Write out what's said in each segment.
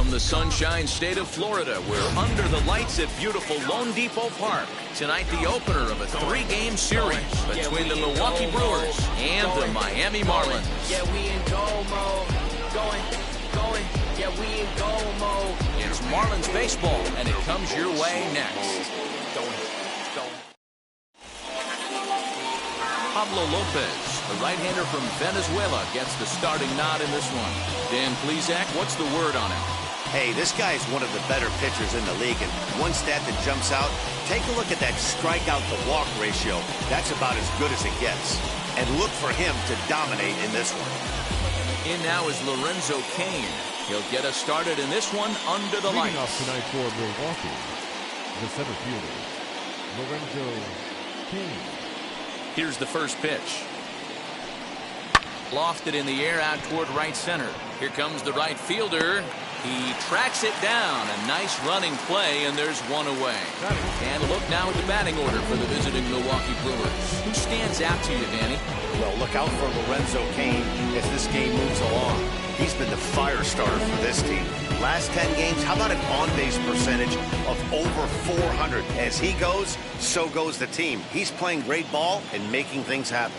From the sunshine state of Florida, we're under the lights at beautiful Lone Depot Park. Tonight, the opener of a 3-game series between the Milwaukee Brewers and the Miami Marlins. Yeah, we in goal mode. Going. Yeah, we in goal mode. It's Marlins baseball, and it comes your way next. Pablo Lopez, the right-hander from Venezuela, gets the starting nod in this one. Dan Plesac, what's the word on him? Hey, this guy's one of the better pitchers in the league, and one stat that jumps out, take a look at that strikeout-to-walk ratio. That's about as good as it gets. And look for him to dominate in this one. In now is Lorenzo Cain. He'll get us started in this one under the lights. Leading off tonight for Milwaukee, the center fielder, Lorenzo Cain. Here's the first pitch. Lofted in the air out toward right center. Here comes the right fielder. He tracks it down. A nice running play, and there's one away. And look now at the batting order for the visiting Milwaukee Brewers. Who stands out to you, Danny? Well, look out for Lorenzo Cain as this game moves along. He's been the fire starter for this team. Last 10 games, how about an on-base percentage of over 400? As he goes, so goes the team. He's playing great ball and making things happen.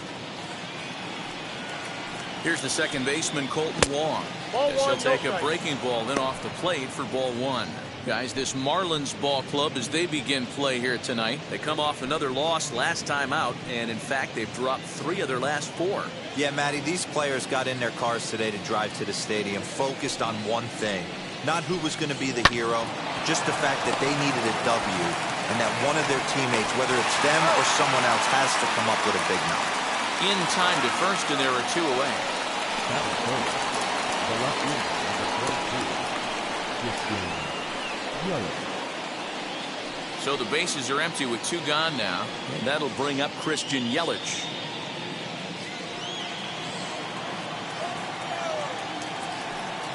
Here's the second baseman, Colton Wong. He'll take a breaking ball in off the plate for ball one. Guys, this Marlins ball club, as they begin play here tonight, they come off another loss last time out, and in fact, they've dropped 3 of their last 4. Yeah, Matty, these players got in their cars today to drive to the stadium, focused on one thing. Not who was going to be the hero, just the fact that they needed a W, and that one of their teammates, whether it's them or someone else, has to come up with a big knock. In time to first, and there are 2 away. That was first. The left fielder, number 22, So the bases are empty with 2 gone now, and that'll bring up Christian Yelich.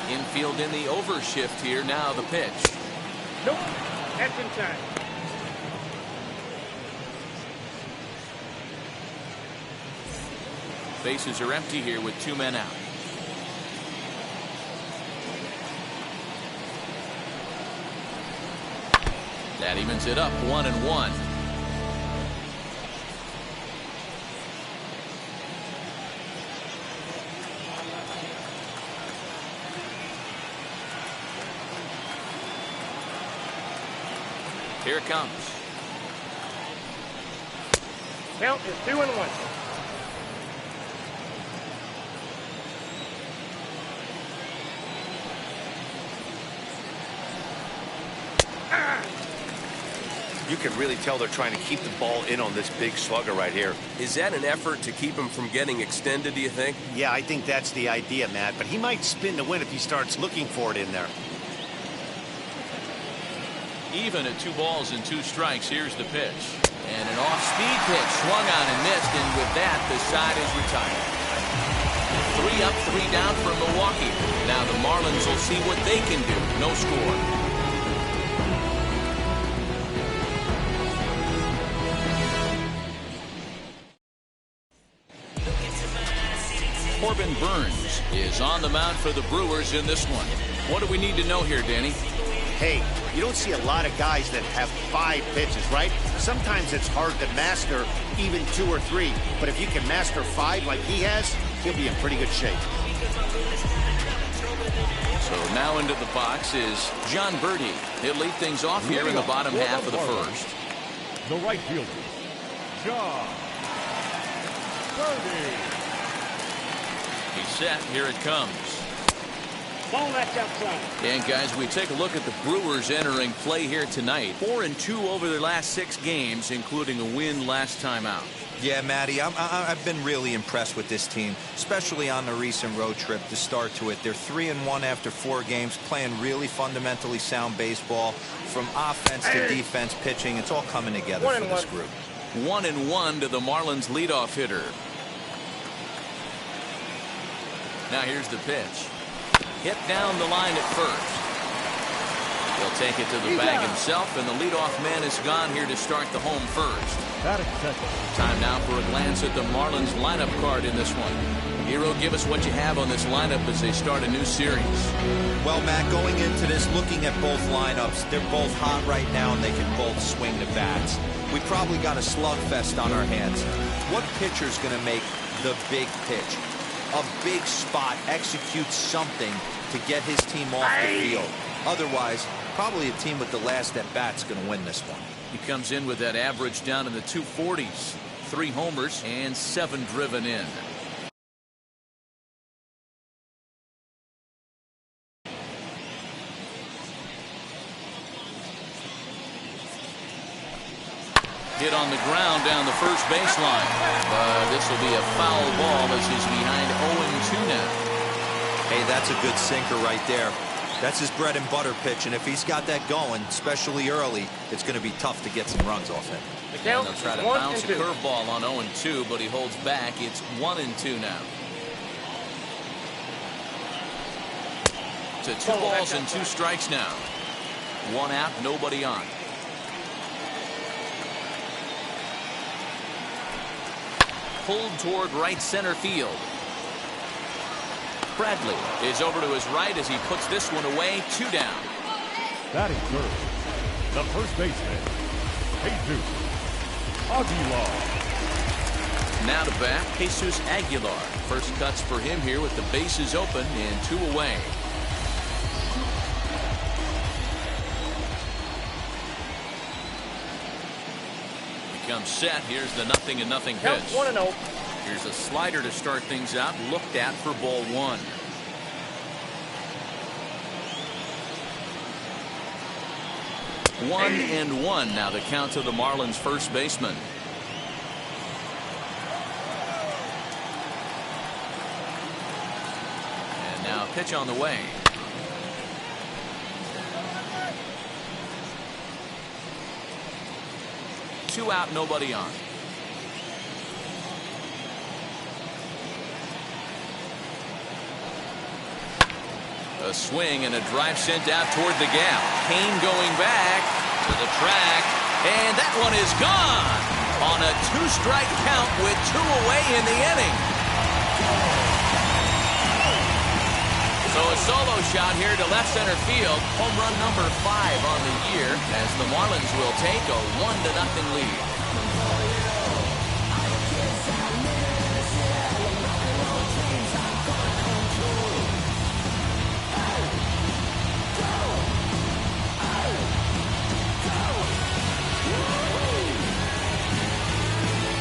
Infield in the overshift here. Now the pitch. Nope. That's in time. Bases are empty here with 2 men out. That evens it up 1-1. Here it comes. Count is 2-1. You can really tell they're trying to keep the ball in on this big slugger right here. Is that an effort to keep him from getting extended, do you think? Yeah, I think that's the idea, Matt, but he might spin to win if he starts looking for it in there. Even at 2 balls and 2 strikes. Here's the pitch. And an off-speed pitch swung on and missed, and with that, the side is retired. 3 up, 3 down for Milwaukee. Now the Marlins will see what they can do. No score. Corbin Burns is on the mound for the Brewers in this one. What do we need to know here, Danny? Hey, you don't see a lot of guys that have 5 pitches, right? Sometimes it's hard to master even 2 or 3. But if you can master 5 like he has, he'll be in pretty good shape. So now into the box is John Birdie. He'll lead things off here in the bottom half of the first. the right fielder, John Birdie. He's set. Here it comes. Ball that's outside. And guys, we take a look at the Brewers entering play here tonight. 4-2 over their last 6 games, including a win last time out. Yeah, Matty, I've been really impressed with this team, especially on the recent road trip to start to it. They're 3-1 after 4 games, playing really fundamentally sound baseball. From offense to defense, pitching, it's all coming together for this group. 1-1 to the Marlins leadoff hitter. Now here's the pitch. Hit down the line at first. He'll take it to the bag himself, and the leadoff man is gone here to start the home first. Batting second. Time now for a glance at the Marlins lineup card in this one. Hero, give us what you have on this lineup as they start a new series. Well, Matt, going into this, looking at both lineups, they're both hot right now, and they can both swing the bats. We probably got a slugfest on our hands. What pitcher's going to make the big pitch? A big spot, execute something to get his team off the field. Otherwise, probably a team with the last at-bat's going to win this one. He comes in with that average down in the 240s. 3 homers and 7 driven in. Hit on the ground down the first baseline. But this will be a foul ball as he's behind 0-2 now. Hey, that's a good sinker right there. That's his bread and butter pitch, and if he's got that going, especially early, it's going to be tough to get some runs off him. And they'll try to bounce a curveball on 0-2, but he holds back. It's 1-2 now. To 2 balls and 2 strikes now. 1 out, nobody on. Pulled toward right center field. Bradley is over to his right as he puts this one away. 2 down. Batting third, the first baseman, Jesus Aguilar. Now to bat, Jesus Aguilar. First cuts for him here with the bases open and 2 away. Becomes set. Here's the 0-0 pitch. 1-0. Here's a slider to start things out. Looked at for ball 1. One and 1 now the count to the Marlins first baseman. And now pitch on the way. Two out, nobody on. A swing and a drive sent out toward the gap. Kane going back to the track, and that one is gone on a 2-strike count with 2 away in the inning. So a solo shot here to left center field. Home run number 5 on the year as the Marlins will take a 1-0 lead.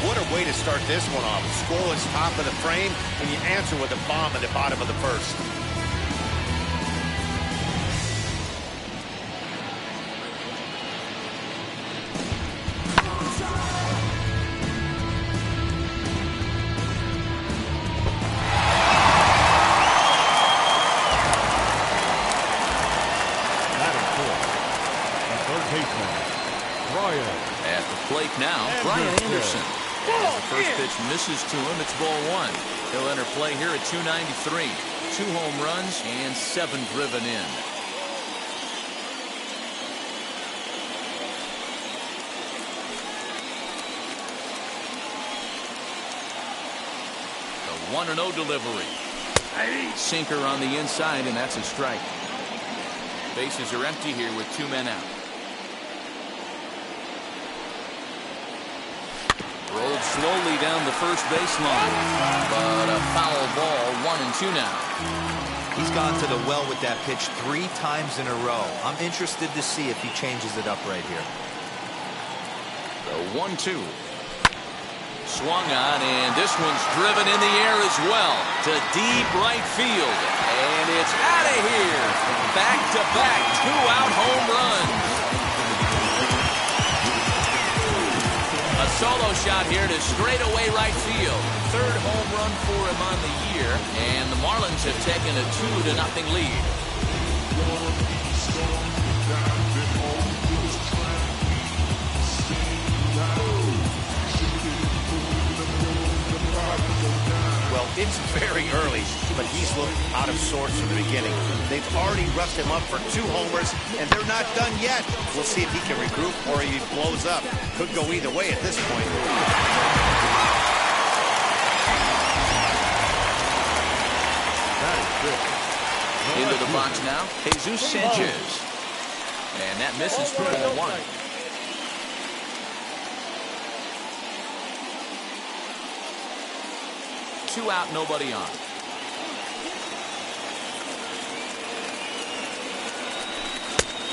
What a way to start this one off. Scoreless top of the frame, and you answer with a bomb at the bottom of the first. At the plate now, Brian Anderson. As the first pitch misses to him, it's ball 1. He'll enter play here at 293. 2 home runs and 7 driven in. The 1-0 delivery. Sinker on the inside, and that's a strike. Bases are empty here with 2 men out. Rolled slowly down the first baseline, but a foul ball. 1-2 now. He's gone to the well with that pitch 3 times in a row. I'm interested to see if he changes it up right here. The 1-2. Swung on, and this one's driven in the air as well to deep right field. And it's out of here. Back-to-back 2-out home runs. A solo shot here to straightaway right field. 3rd home run for him on the year, and the Marlins have taken a 2-0 lead. Well, if It's very early, but he's looked out of sorts from the beginning. They've already rushed him up for 2 homers, and they're not done yet. We'll see if he can regroup or he blows up. Could go either way at this point. That is good. Into the box now, Jesus Sanchez. And that misses for ball 1. Two out, nobody on.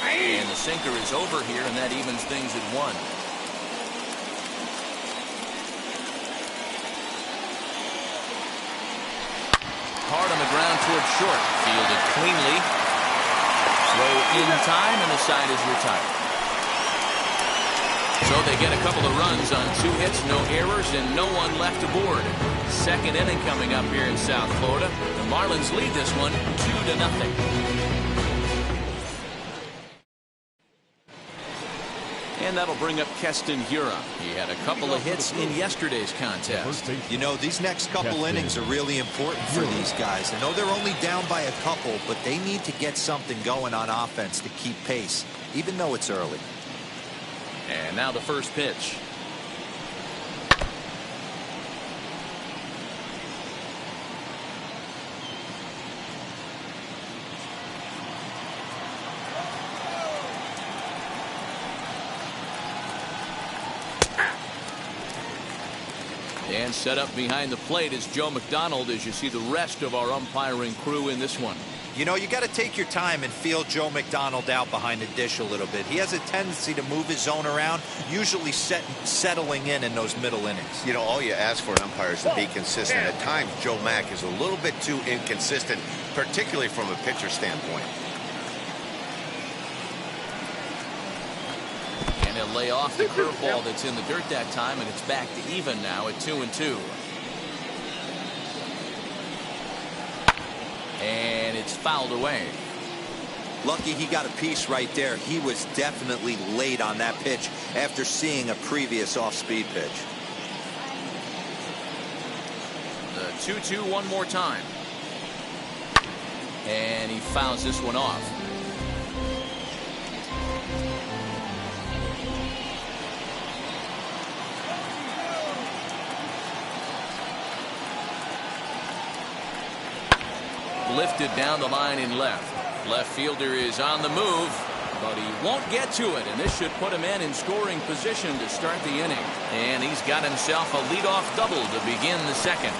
And the sinker is over here, and that evens things at 1. Hard on the ground towards short. Fielded cleanly. Throw in time, and the side is retired. So they get a couple of runs on 2 hits, no errors, and no one left aboard. Second inning coming up here in South Florida. The Marlins lead this one 2-0. And that'll bring up Keston Hiura. He had a couple of hits in yesterday's contest. You know, these next couple innings are really important for these guys. I know they're only down by a couple, but they need to get something going on offense to keep pace, even though it's early. And now the first pitch. And set up behind the plate is Joe McDonald as you see the rest of our umpiring crew in this one. You know, you got to take your time and feel Joe McDonald out behind the dish a little bit. He has a tendency to move his zone around, usually settling in those middle innings. You know, all you ask for an umpire is to be consistent. At times, Joe Mack is a little bit too inconsistent, particularly from a pitcher standpoint. And he'll lay off the curveball that's in the dirt that time, and it's back to even now at 2-2. And it's fouled away. Lucky he got a piece right there. He was definitely late on that pitch after seeing a previous off-speed pitch. The 2-2 one more time. And he fouls this one off. Lifted down the line in left. Left fielder is on the move, but he won't get to it, and this should put him in scoring position to start the inning. And he's got himself a leadoff double to begin the second.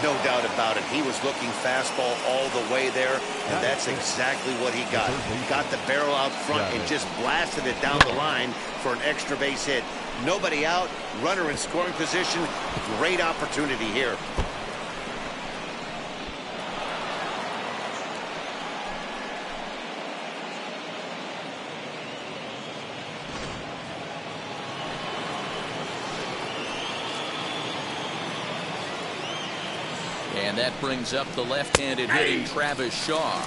No doubt about it. He was looking fastball all the way there, and that's exactly what he got. He got the barrel out front and just blasted it down the line for an extra base hit. Nobody out, runner in scoring position. Great opportunity here. And that brings up the left-handed hitting Travis Shaw.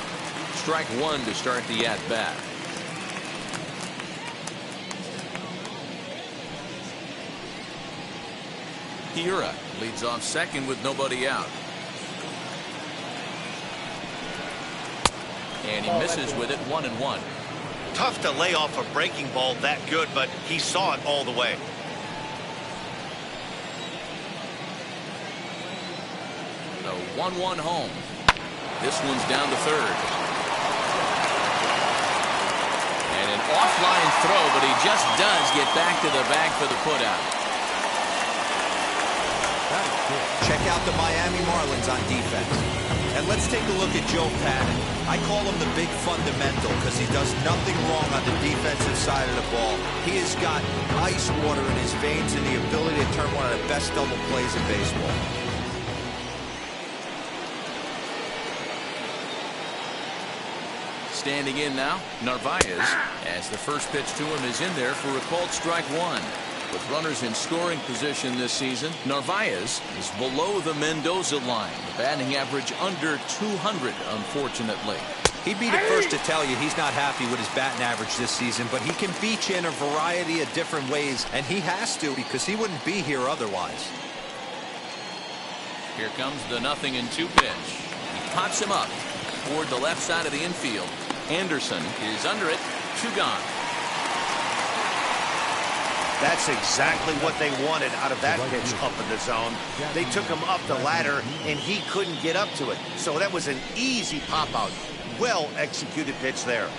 Strike 1 to start the at-bat. Hiura leads off second with nobody out. And he misses with it 1-1. Tough to lay off a breaking ball that good, but he saw it all the way. The 1-1 home. This one's down to third. And an offline throw, but he just does get back to the bag for the putout. Check out the Miami Marlins on defense. And let's take a look at Joe Padden. I call him the big fundamental because he does nothing wrong on the defensive side of the ball. He has got ice water in his veins and the ability to turn one of the best double plays in baseball. Standing in now, Narvaez, as the first pitch to him is in there for a called strike 1. With runners in scoring position this season, Narvaez is below the Mendoza line. The batting average under 200, unfortunately. He'd be the first to tell you he's not happy with his batting average this season, but he can beat you in a variety of different ways, and he has to because he wouldn't be here otherwise. Here comes the 0-2 pitch. He pops him up toward the left side of the infield. Anderson is under it. 2 gone. That's exactly what they wanted out of that pitch up in the zone. They took him up the ladder, and he couldn't get up to it. So that was an easy pop-out. Well-executed pitch there.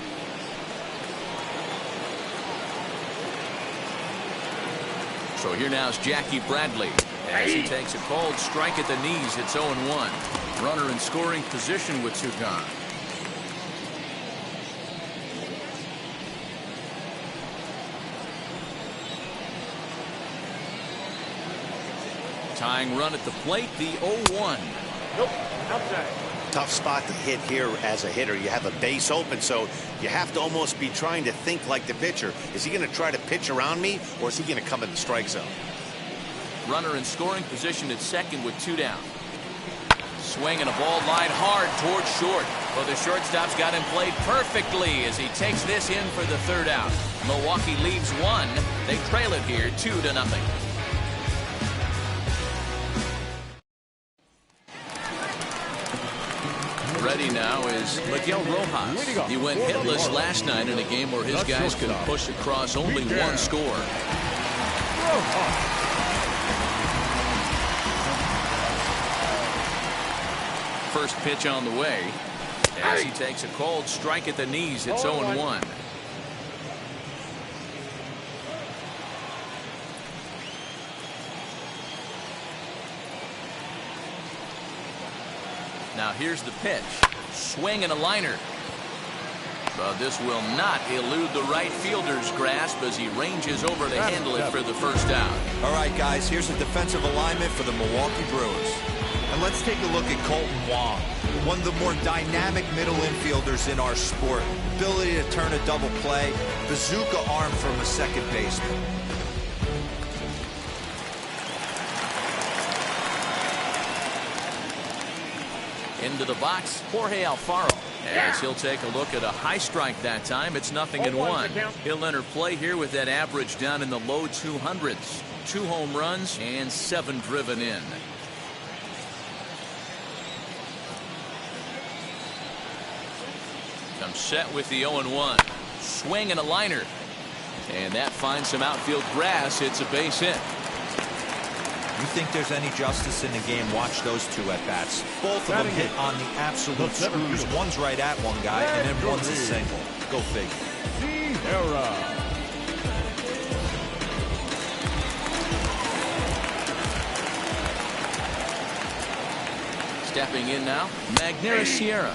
So here now is Jackie Bradley as he takes a cold strike at the knees. It's 0-1. Runner in scoring position with 2 gone. Tying run at the plate, the 0-1. Nope, outside. Tough spot to hit here as a hitter. You have a base open, so you have to almost be trying to think like the pitcher. Is he going to try to pitch around me, or is he going to come in the strike zone? Runner in scoring position at second with 2 down. Swinging a ball line hard towards short. Well, the shortstop's got him played perfectly as he takes this in for the 3rd out. Milwaukee leaves 1. They trail it here 2-0. Ready now is Miguel Rojas. He went hitless last night in a game where his guys could push across only 1 score. First pitch on the way as he takes a cold strike at the knees. It's 0-1. Now here's the pitch. Swing and a liner. But this will not elude the right fielder's grasp as he ranges over to handle it for the 1st out. All right, guys, here's a defensive alignment for the Milwaukee Brewers. And let's take a look at Colton Wong, one of the more dynamic middle infielders in our sport. Ability to turn a double play, bazooka arm from a second baseman. Into the box, Jorge Alfaro, as he'll take a look at a high strike that time. It's 0-1. He'll enter play here with that average down in the low 200s. 2 home runs and 7 driven in. Comes set with the 0-1. Swing and a liner. And that finds some outfield grass. It's a base hit. You think there's any justice in the game? Watch those 2 at-bats. Both of them hit on the absolute screws. One's right at one guy, and then one's a single. Go figure. Stepping in now, Magneuris Sierra,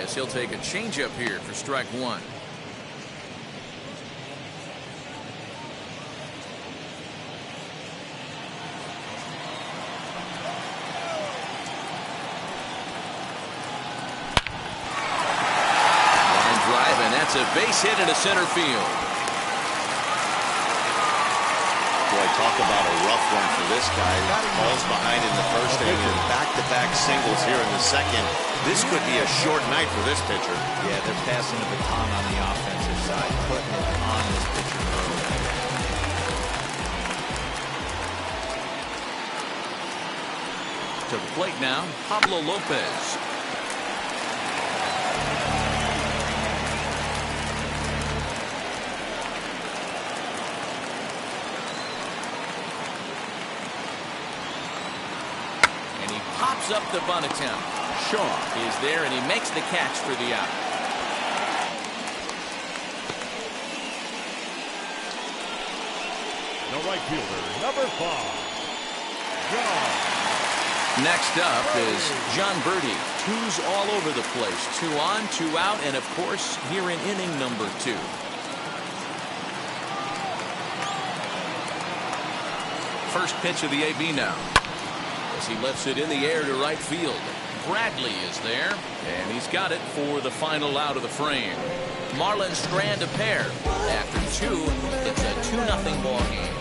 as he'll take a changeup here for strike 1. It's a base hit into center field. Boy, talk about a rough one for this guy. Falls behind in the 1st inning and back-to-back singles here in the 2nd. This could be a short night for this pitcher. Yeah, they're passing the baton on the offensive side, putting it on this pitcher early. To the plate now, Pablo Lopez. Pops up the bunt attempt. Shaw is there, and he makes the catch for the out. The right fielder, number 5, John. Next up is John Birdie. 2s all over the place. 2 on, 2 out, and of course here in inning number 2. First pitch of the AB now. As he lifts it in the air to right field. Bradley is there, and he's got it for the final out of the frame. Marlins strand a pair. After 2, it's a 2-0 ball game.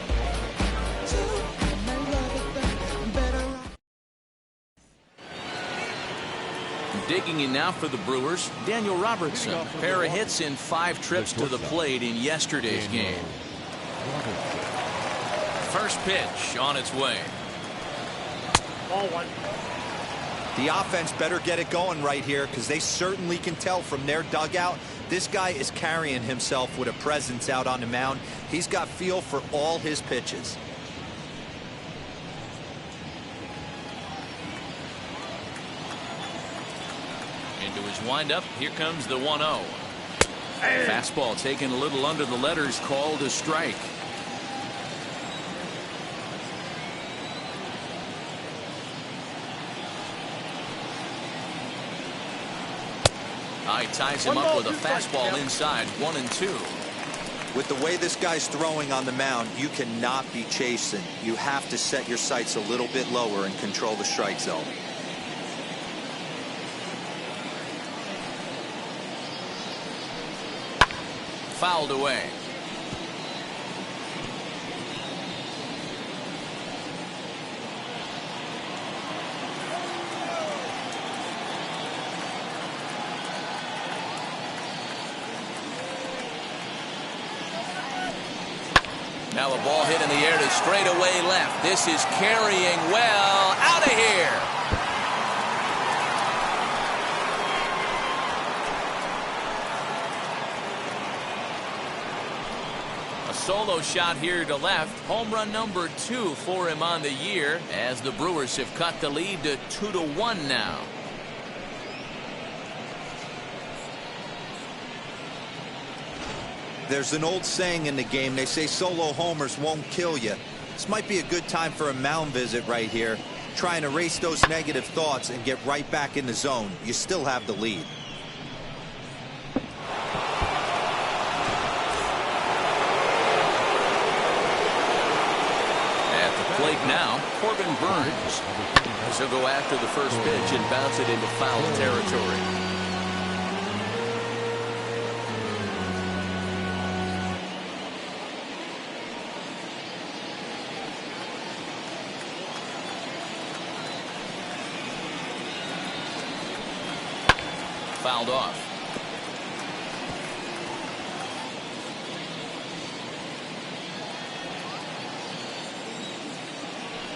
Digging in now for the Brewers, Daniel Robertson. Pair of hits in 5 trips to the plate in yesterday's game. First pitch on its way. Ball one. The offense better get it going right here because they certainly can tell from their dugout this guy is carrying himself with a presence out on the mound. He's got feel for all his pitches. Into his windup, here comes the 1-0. Fastball taken a little under the letters, called a strike. He ties him up with a fastball inside, 1-2. With the way this guy's throwing on the mound, you cannot be chasing. You have to set your sights a little bit lower and control the strike zone. Fouled away. Now a ball hit in the air to straightaway left. This is carrying well. Out of here. A solo shot here to left. Home run number 2 for him on the year, as the Brewers have cut the lead to 2-1 now. There's an old saying in the game. They say solo homers won't kill you. This might be a good time for a mound visit right here. Try and erase those negative thoughts and get right back in the zone. You still have the lead. At the plate now, Corbin Burns. He'll go after the first pitch and bounce it into foul territory. Fouled off.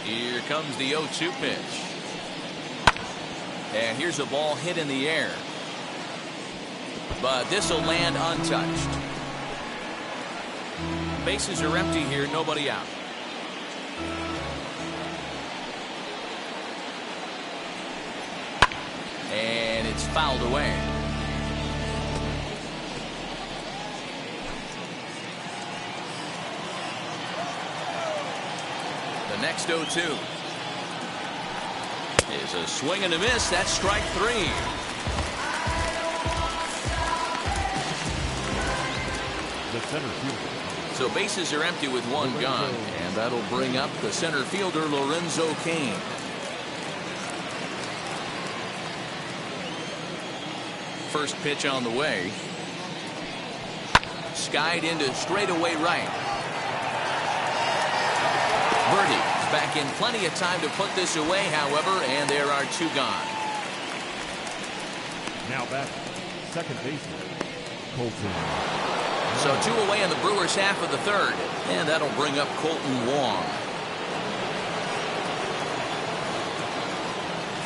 Here comes the 0-2 pitch. And here's a ball hit in the air. But this will land untouched. Bases are empty here, nobody out. And it's fouled away. The next 0-2 is a swing and a miss. That's strike 3. The center fielder. So bases are empty with one gone, and that'll bring up the center fielder, Lorenzo Cain. First pitch on the way. Skied into straightaway right. Birdie is back in plenty of time to put this away, however, and there are 2 gone. Now back, second baseman, Colton. So 2 away in the Brewers' half of the third, and that'll bring up Colton Wong.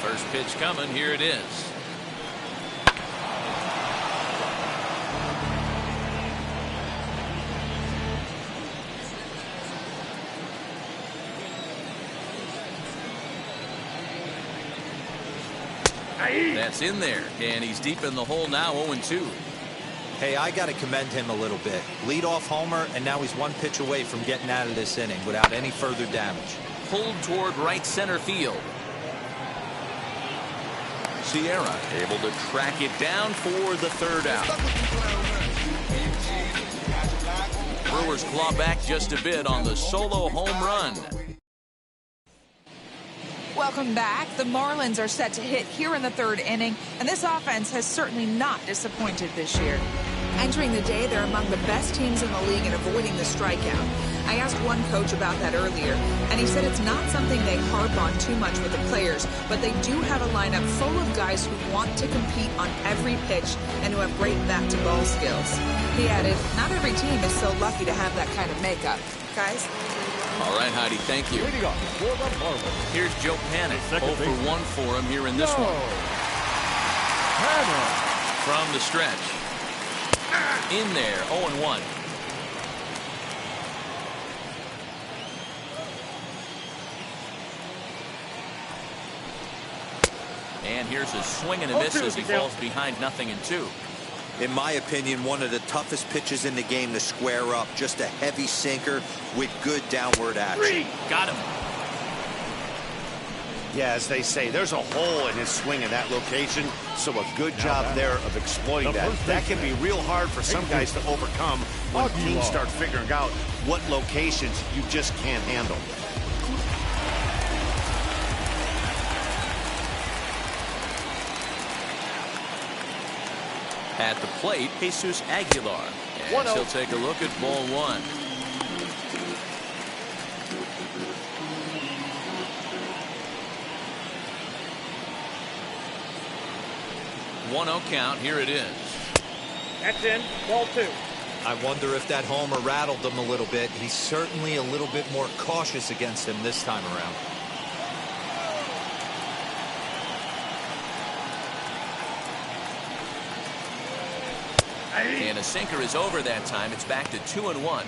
First pitch coming, here it is. That's in there, and he's deep in the hole now, 0-2. Hey, I got to commend him a little bit. Leadoff homer, and now he's 1 pitch away from getting out of this inning without any further damage. Pulled toward right center field. Sierra able to track it down for the 3rd out. Brewers claw back just a bit on the solo home run. Welcome back. The Marlins are set to hit here in the 3rd inning, and this offense has certainly not disappointed this year. Entering the day, they're among the best teams in the league in avoiding the strikeout. I asked one coach about that earlier, and he said it's not something they harp on too much with the players, but they do have a lineup full of guys who want to compete on every pitch and who have great bat-to-ball skills. He added, not every team is so lucky to have that kind of makeup. Guys? All right, Heidi, thank you. Leading off for the Marlins. Here's Joe Panic. 0 for 1 for him here in this one. Panic. From the stretch. In there, 0-1. And here's a swing and a miss as he falls behind 0-2. In my opinion, one of the toughest pitches in the game to square up. Just a heavy sinker with good downward action. Got him. Yeah, as they say, there's a hole in his swing in that location, so a good job there of exploiting that. That can be real hard for some guys to overcome when teams start figuring out what locations you just can't handle. At the plate, Jesus Aguilar. And he'll take a look at ball 1. One 0 count. Here it is. That's in. Ball 2. I wonder if that homer rattled him a little bit. He's certainly a little bit more cautious against him this time around. And a sinker is over that time. It's back to 2-1.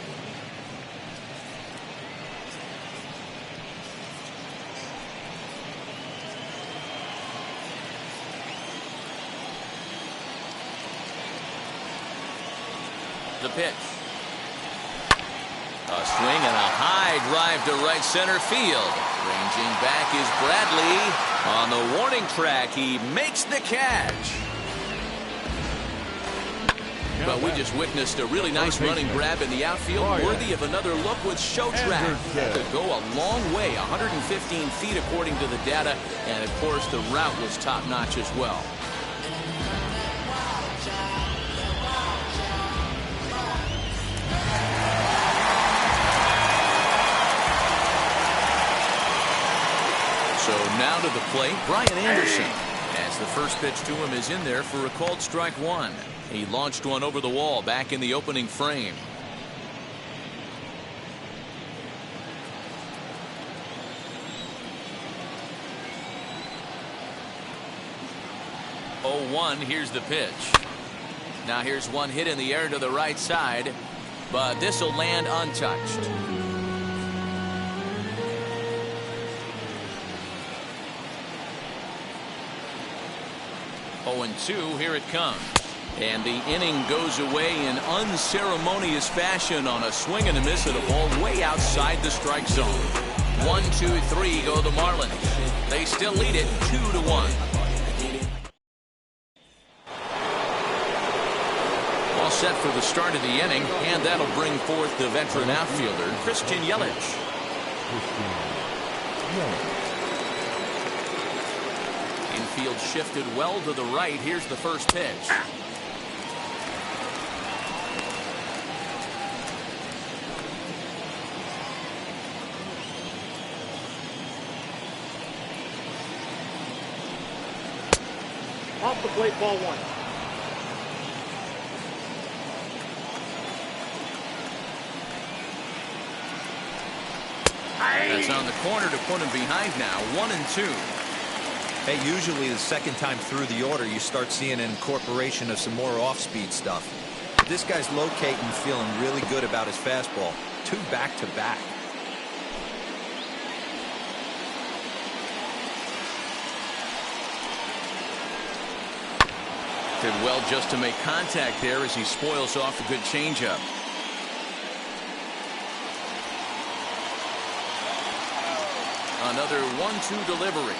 The pitch. A swing and a high drive to right center field. Ranging back is Bradley. On the warning track, he makes the catch. But we just witnessed a really nice running grab in the outfield, worthy of another look with show track. Could go a long way, 115 feet according to the data, and of course the route was top-notch as well. So now to the plate, Brian Anderson. As the first pitch to him is in there for a called strike 1. He launched one over the wall back in the opening frame. Oh, 1, here's the pitch. Now here's one hit in the air to the right side, but this will land untouched. Oh, and 2, here it comes. And the inning goes away in unceremonious fashion on a swing and a miss at a ball way outside the strike zone. 1, 2, 3 go the Marlins. They still lead it 2-1. All set for the start of the inning, and that'll bring forth the veteran outfielder, Christian Yelich. Infield shifted well to the right. Here's the first pitch. Off the plate, ball 1. That's on the corner to put him behind now. 1 and 2. Hey, usually the second time through the order, you start seeing an incorporation of some more off-speed stuff. But this guy's locating, feeling really good about his fastball. 2 back-to-back. Did well just to make contact there as he spoils off a good changeup. Another 1-2 delivery.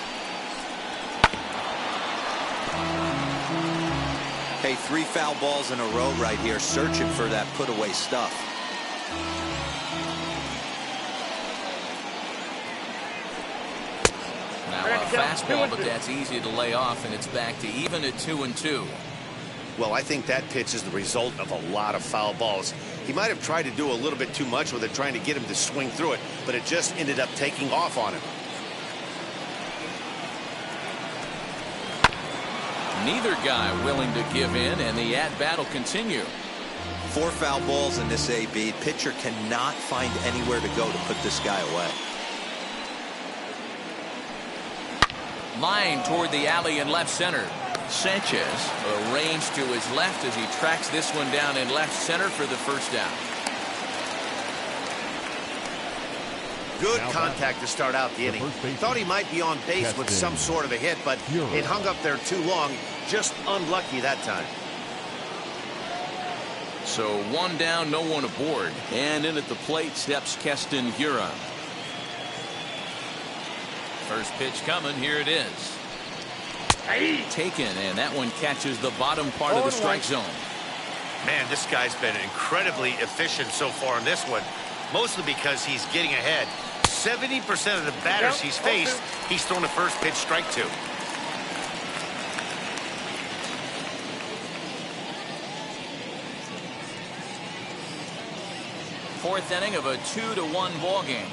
Hey, 3 foul balls in a row right here, searching for that put-away stuff. Now a fastball, but that's easy to lay off, and it's back to even at 2 and 2. Well, I think that pitch is the result of a lot of foul balls. He might have tried to do a little bit too much with it, trying to get him to swing through it, but it just ended up taking off on him. Neither guy willing to give in, and the at-bat will continue. 4 foul balls in this AB. Pitcher cannot find anywhere to go to put this guy away. Line toward the alley in left center. Sanchez arranged to his left as he tracks this one down in left center for the first down. Good contact to start out the inning. Thought he might be on base with some sort of a hit, but it hung up there too long. Just unlucky that time. So 1 down, no one aboard. And in at the plate steps Keston Hiura. First pitch coming. Here it is. Taken, and that one catches the bottom part of the strike zone. Man, this guy's been incredibly efficient so far in this one, mostly because he's getting ahead. 70% of the batters he's faced, he's thrown a first pitch strike to. Fourth inning of a 2-1 ball game.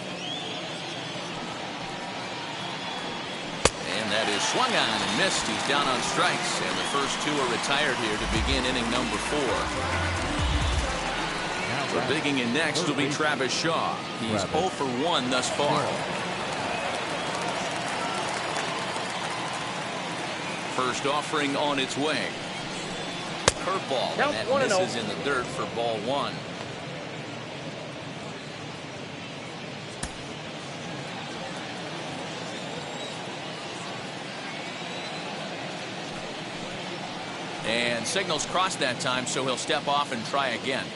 And that is swung on and missed. He's down on strikes, and the first 2 are retired here to begin inning number 4. So digging in next will be Travis Shaw. He's 0 for 1 thus far. First offering on its way. Curveball, and that misses in the dirt for ball 1. And signals crossed that time, so he'll step off and try again.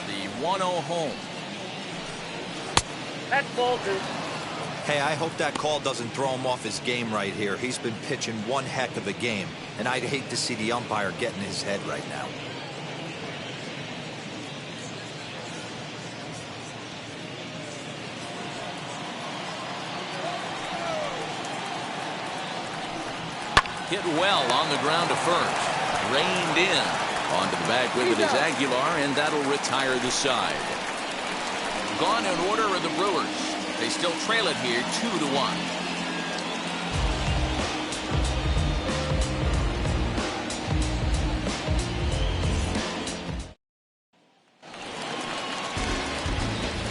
The 1-0 home. That's ball 2. Hey, I hope that call doesn't throw him off his game right here. He's been pitching one heck of a game, and I'd hate to see the umpire get in his head right now. Hit well on the ground to first. Reined in. Onto the bag with it is Aguilar, and that'll retire the side. Gone in order are the Brewers. They still trail it here 2-1.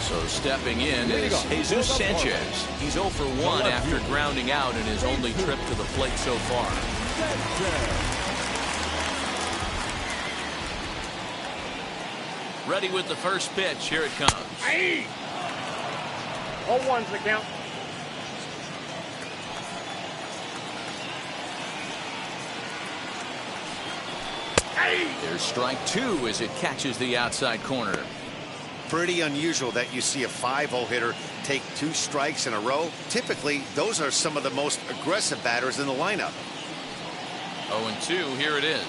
So stepping in is Jesus Sanchez. He's 0 for 1 after grounding out in his only trip to the plate so far. Ready with the first pitch. Here it comes. 0-1's the count. There's strike 2 as it catches the outside corner. Pretty unusual that you see a 5-0 hitter take 2 strikes in a row. Typically, those are some of the most aggressive batters in the lineup. 0-2, here it is.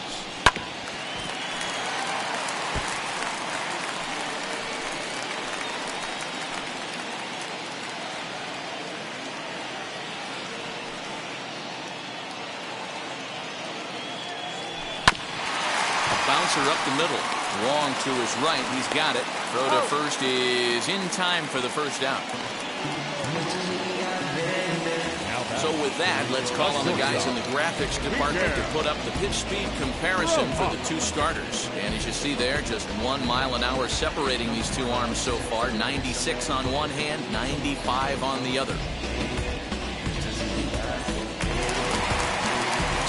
Bouncer up the middle. Long to his right. He's got it. Throw to first is in time for the first down. So with that, let's call on the guys in the graphics department to put up the pitch speed comparison for the 2 starters. And as you see there, just 1 mile an hour separating these 2 arms so far. 96 on one hand, 95 on the other.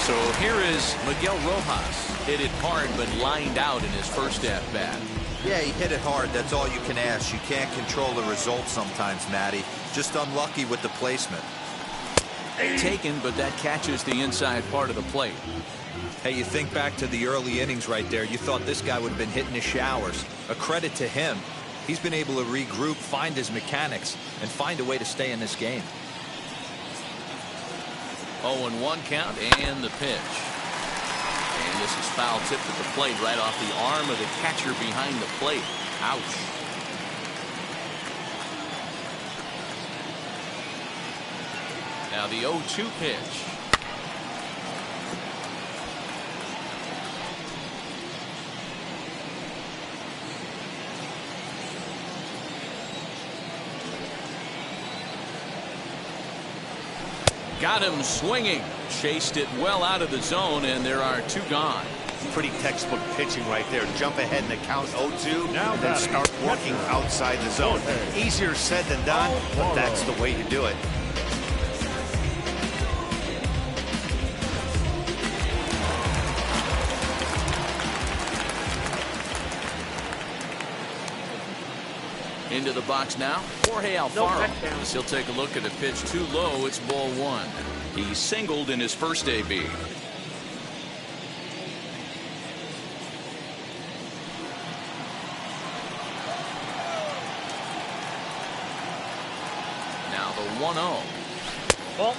So here is Miguel Rojas. Hit it hard, but lined out in his first at-bat. Yeah, he hit it hard. That's all you can ask. You can't control the result sometimes, Matty. Just unlucky with the placement. Taken, but that catches the inside part of the plate. Hey, you think back to the early innings right there. You thought this guy would have been hitting the showers. A credit to him. He's been able to regroup, find his mechanics, and find a way to stay in this game. 0-1 count and the pitch. And this is foul tipped at the plate right off the arm of the catcher behind the plate. Ouch. Now the 0-2 pitch. Got him swinging. Chased it well out of the zone, and there are 2 gone. Pretty textbook pitching right there. Jump ahead in the count 0-2 and then start working outside the zone. Easier said than done, but that's the way to do it. Into the box now, Jorge Alfaro. As he'll take a look at a pitch too low. It's ball 1. He singled in his first AB. Now the 1-0. Ball.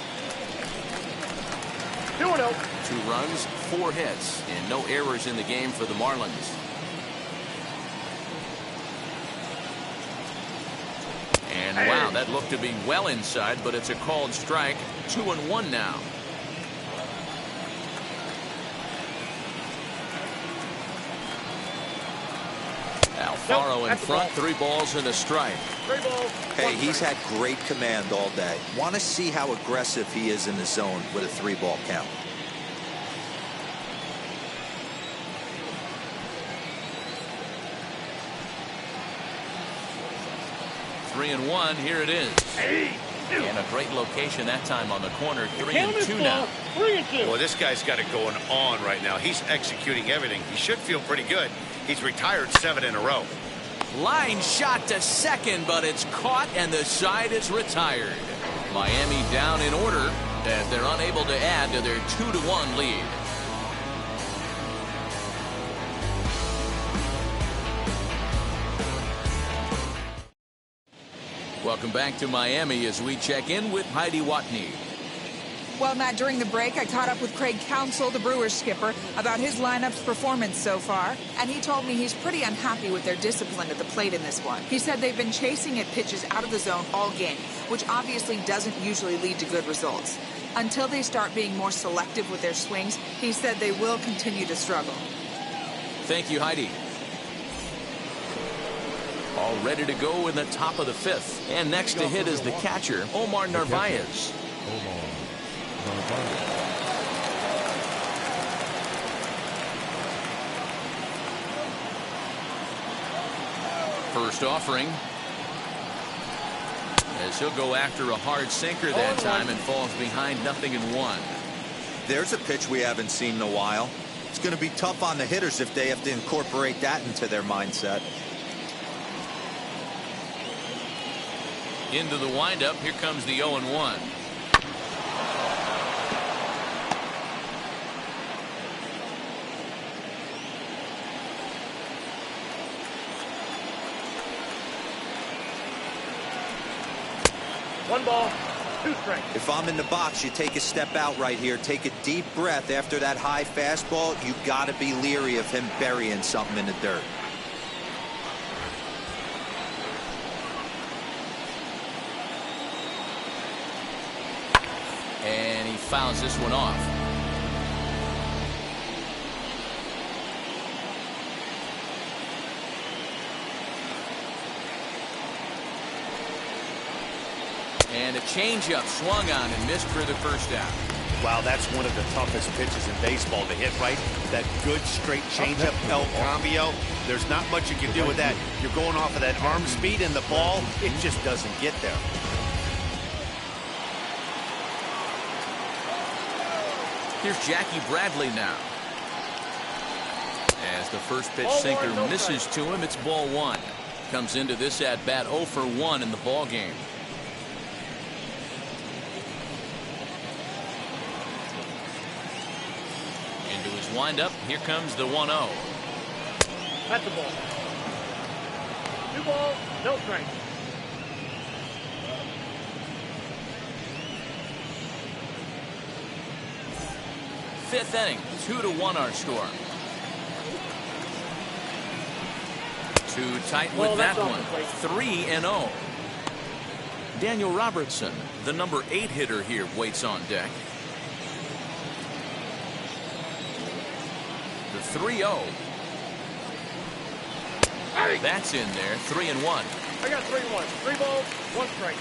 2-0. 2 runs, 4 hits, and no errors in the game for the Marlins. And wow, that looked to be well inside, but it's a called strike. 2-1 now. Alfaro in front, 3 balls and a strike. 3 balls. Hey, he's had great command all day. Want to see how aggressive he is in the zone with a 3-ball count. Three and 1. Here it is. And a great location that time on the corner. 3-2 now. 3-2. Well, this guy's got it going on right now. He's executing everything. He should feel pretty good. He's retired 7 in a row. Line shot to second, but it's caught and the side is retired. Miami down in order as they're unable to add to their 2-1 lead. Welcome back to Miami as we check in with Heidi Watney. Well, Matt, during the break, I caught up with Craig Counsell, the Brewers skipper, about his lineup's performance so far, and he told me he's pretty unhappy with their discipline at the plate in this one. He said they've been chasing at pitches out of the zone all game, which obviously doesn't usually lead to good results. Until they start being more selective with their swings, he said they will continue to struggle. Thank you, Heidi. All ready to go in the top of the 5th. And next to hit is the catcher, Omar Narvaez. First offering. As he'll go after a hard sinker that time and falls behind 0-1. There's a pitch we haven't seen in a while. It's going to be tough on the hitters if they have to incorporate that into their mindset. Into the windup. Here comes the 0-1. One ball, 2 strikes. If I'm in the box, you take a step out right here. Take a deep breath after that high fastball. You got to be leery of him burying something in the dirt. And he fouls this one off. And a changeup swung on and missed for the first out. Wow, that's one of the toughest pitches in baseball to hit, right? That good straight changeup, El Cambio. There's not much you can do with that. You're going off of that arm speed, and the ball, it just doesn't get there. Here's Jackie Bradley now. As the first pitch sinker misses to him, it's ball 1. Comes into this at bat 0 for 1 in the ball game. Into his windup. Here comes the 1-0. That's the ball. 2 balls, no strikes. Fifth inning, 2-1 our score. Too tight with that one. 3-0. Daniel Robertson, the number 8 hitter here, waits on deck. The 3-0. That's in there. 3-1. I got 3-1. 3 balls, 1 strike.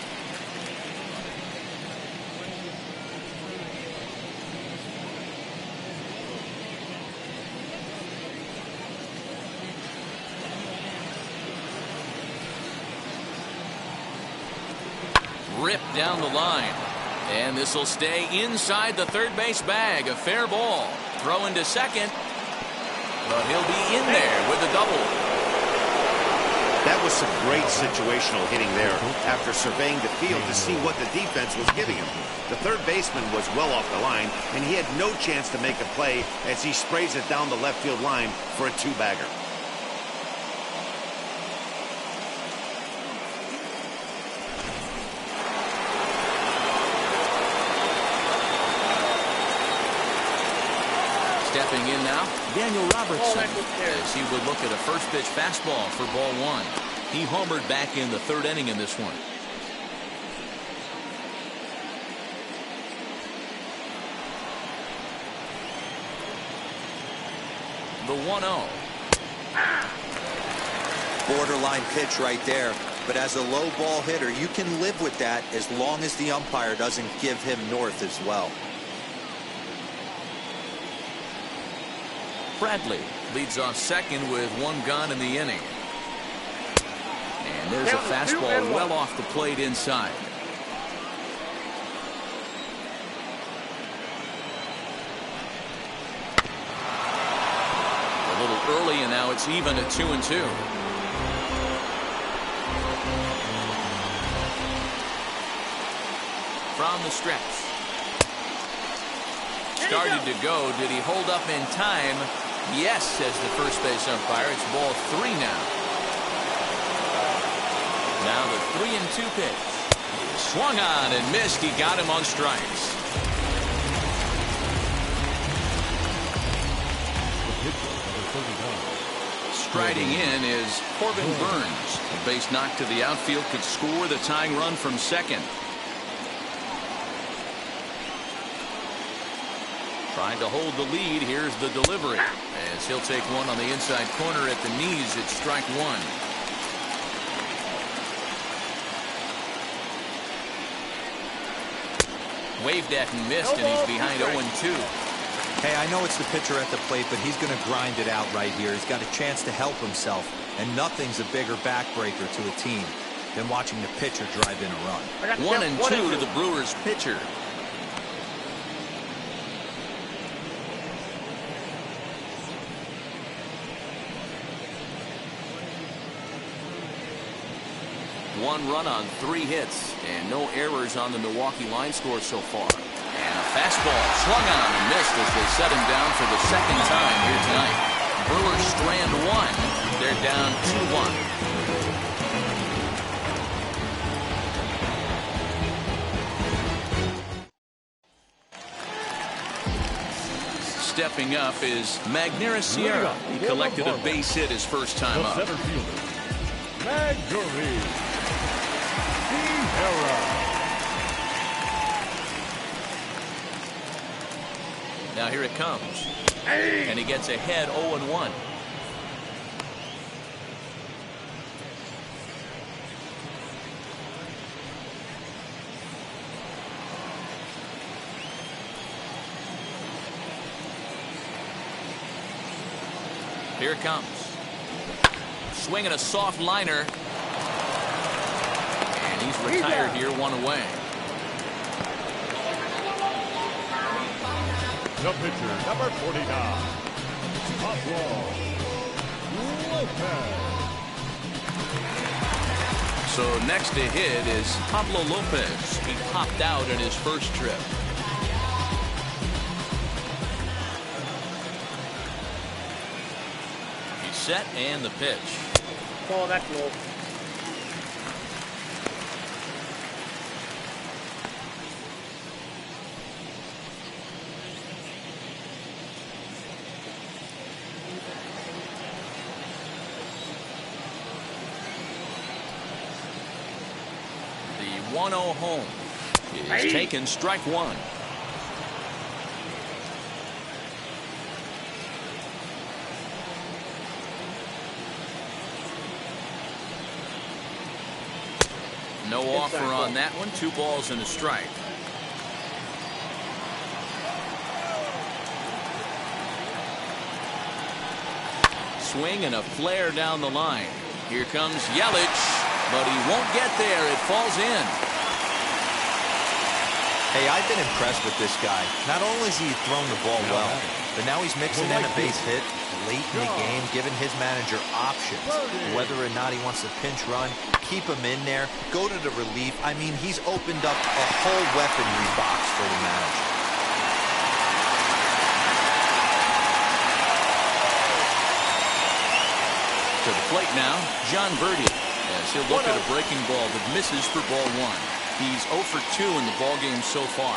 ripped down the line. And this will stay inside the third base bag. A fair ball. Throw into second. But he'll be in there with a double. That was some great situational hitting there after surveying the field to see what the defense was giving him. The third baseman was well off the line, and he had no chance to make a play as he sprays it down the left field line for a two-bagger. Stepping in now, Daniel Robertson, as he would look at a first pitch fastball for ball one. He homered back in the third inning in this one. The 1-0. Borderline pitch right there. But as a low ball hitter, you can live with that as long as the umpire doesn't give him north as well. Bradley leads off second with one gone in the inning. And there's a fastball well off the plate inside. A little early, and now it's even at 2-2. From the stretch. Started to go. Did he hold up in time? Yes, says the first base umpire. It's ball 3 now. Now the 3-2 pitch. Swung on and missed. He got him on strikes. Striding in is Corbin Burns. A base knock to the outfield could score the tying run from second. Trying to hold the lead. Here's the delivery. As he'll take one on the inside corner at the knees. It's strike one. Waved at and missed, and he's behind 0-2. Hey, I know it's the pitcher at the plate, but he's going to grind it out right here. He's got a chance to help himself, and nothing's a bigger backbreaker to a team than watching the pitcher drive in a run. 1-2 to the Brewers pitcher. One run on 3 hits, and no errors on the Milwaukee line score so far. And a fastball swung on and missed as they set him down for the second time here tonight. Brewers strand 1. They're down 2-1. Stepping up is Magneuris Sierra. He collected a base hit his first time up. Center fielder, Magneuris. Now here it comes. And he gets ahead 0-1. Here it comes. Swinging a soft liner. And he's retired here, 1 away. The pitcher, number 49, Pablo Lopez. So next to hit is Pablo Lopez. He popped out in his first trip. He's set and the pitch. Oh, that's low. The 1-0 home is taken, strike 1. No offer on that one. 2 balls and a strike. Swing and a flare down the line. Here comes Yelich, but he won't get there. It falls in. Hey, I've been impressed with this guy. Not only has he thrown the ball well, but now he's mixing in a base hit late in the game, giving his manager options. Whether or not he wants to pinch run, keep him in there, go to the relief. I mean, he's opened up a whole weaponry box for the manager. To the plate now, John Birdie, as he'll look at a breaking ball that misses for ball one. He's 0 for 2 in the ball game so far.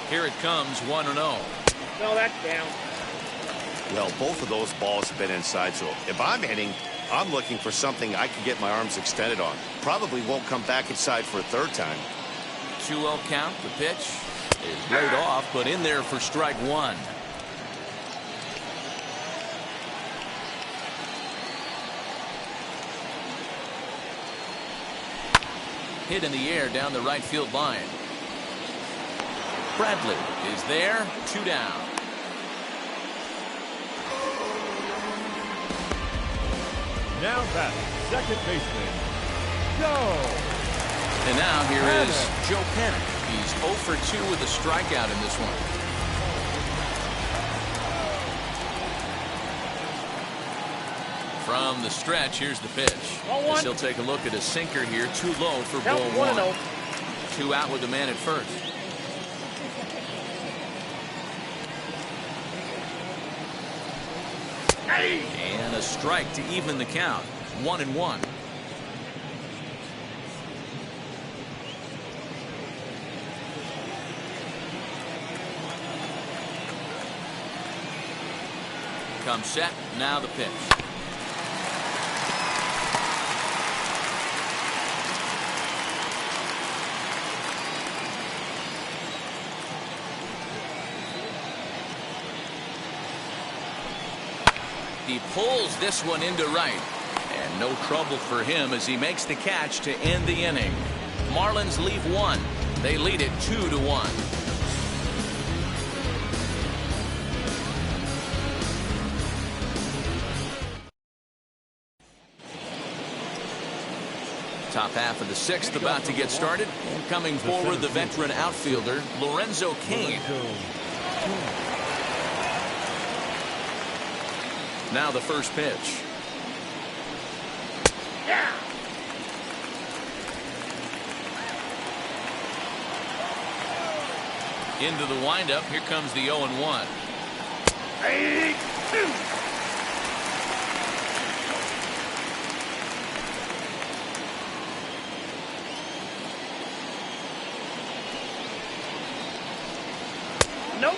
Here it comes, 1-0. No, that's down. Well, both of those balls have been inside, so if I'm hitting, I'm looking for something I can get my arms extended on. Probably won't come back inside for a third time. 2-0 count. The pitch is laid off, but in there for strike one. Hit in the air down the right field line. Bradley is there, 2 down. Now batting, second baseman, Joe. And now here is Joe Penn. He's 0 for 2 with a strikeout in this one. From the stretch, here's the pitch. As he'll take a look at a sinker here, too low for ball one. 2 out with the man at first. And a strike to even the count. 1-1. Come set. Now the pitch. He pulls this one into right. And no trouble for him as he makes the catch to end the inning. Marlins leave 1. They lead it 2-1. Top half of the 6th about to get started. And coming forward, the veteran outfielder, Lorenzo Cain. Now the first pitch. Yeah. Into the windup. Here comes the 0-1. 8-2. Nope.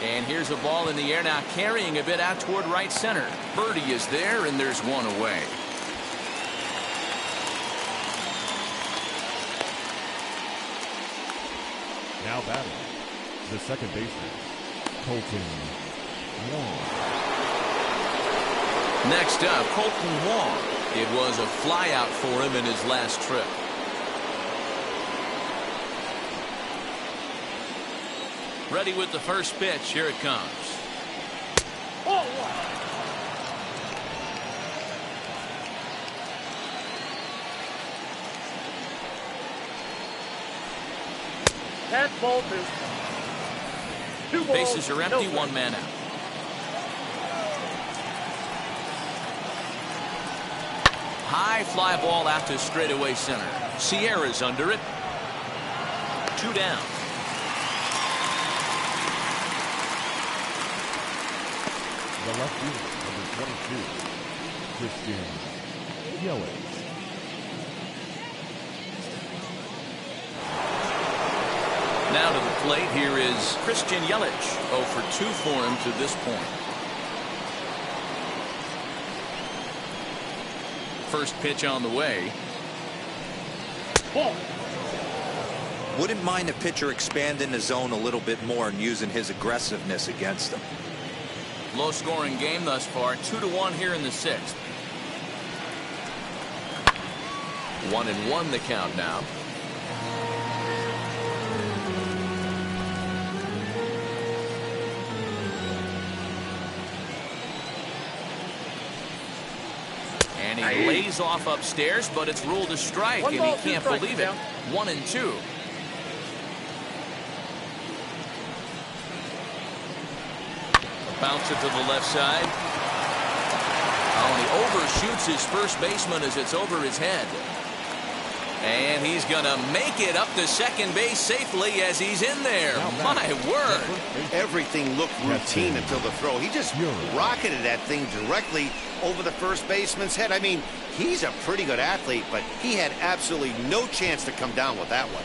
And here's a ball in the air now, carrying a bit out toward right center. Birdie is there, and there's one away. Now batting, the second baseman, Colton Wong. Next up, Colton Wong. It was a flyout for him in his last trip. Ready with the first pitch. Here it comes. Oh, that's ball 2. 2 balls. Bases are empty. No 1 man out. High fly ball out to straightaway center. Sierra's under it. 2 down. The left fielder, number 22, Christian Yelich. Now to the plate, here is Christian Yelich. 0 for 2 for him to this point. First pitch on the way. Ball. Wouldn't mind a pitcher expanding the zone a little bit more and using his aggressiveness against them. Low scoring game thus far. 2-1 here in the 6th. 1-1 the count now. And he lays off upstairs, but it's ruled a strike, and he can't believe it. 1-2. Bounce it to the left side. Oh, and he overshoots his first baseman as it's over his head. And he's going to make it up to second base safely as he's in there. My word. Everything looked routine until the throw. He just rocketed that thing directly over the first baseman's head. I mean, he's a pretty good athlete, but he had absolutely no chance to come down with that one.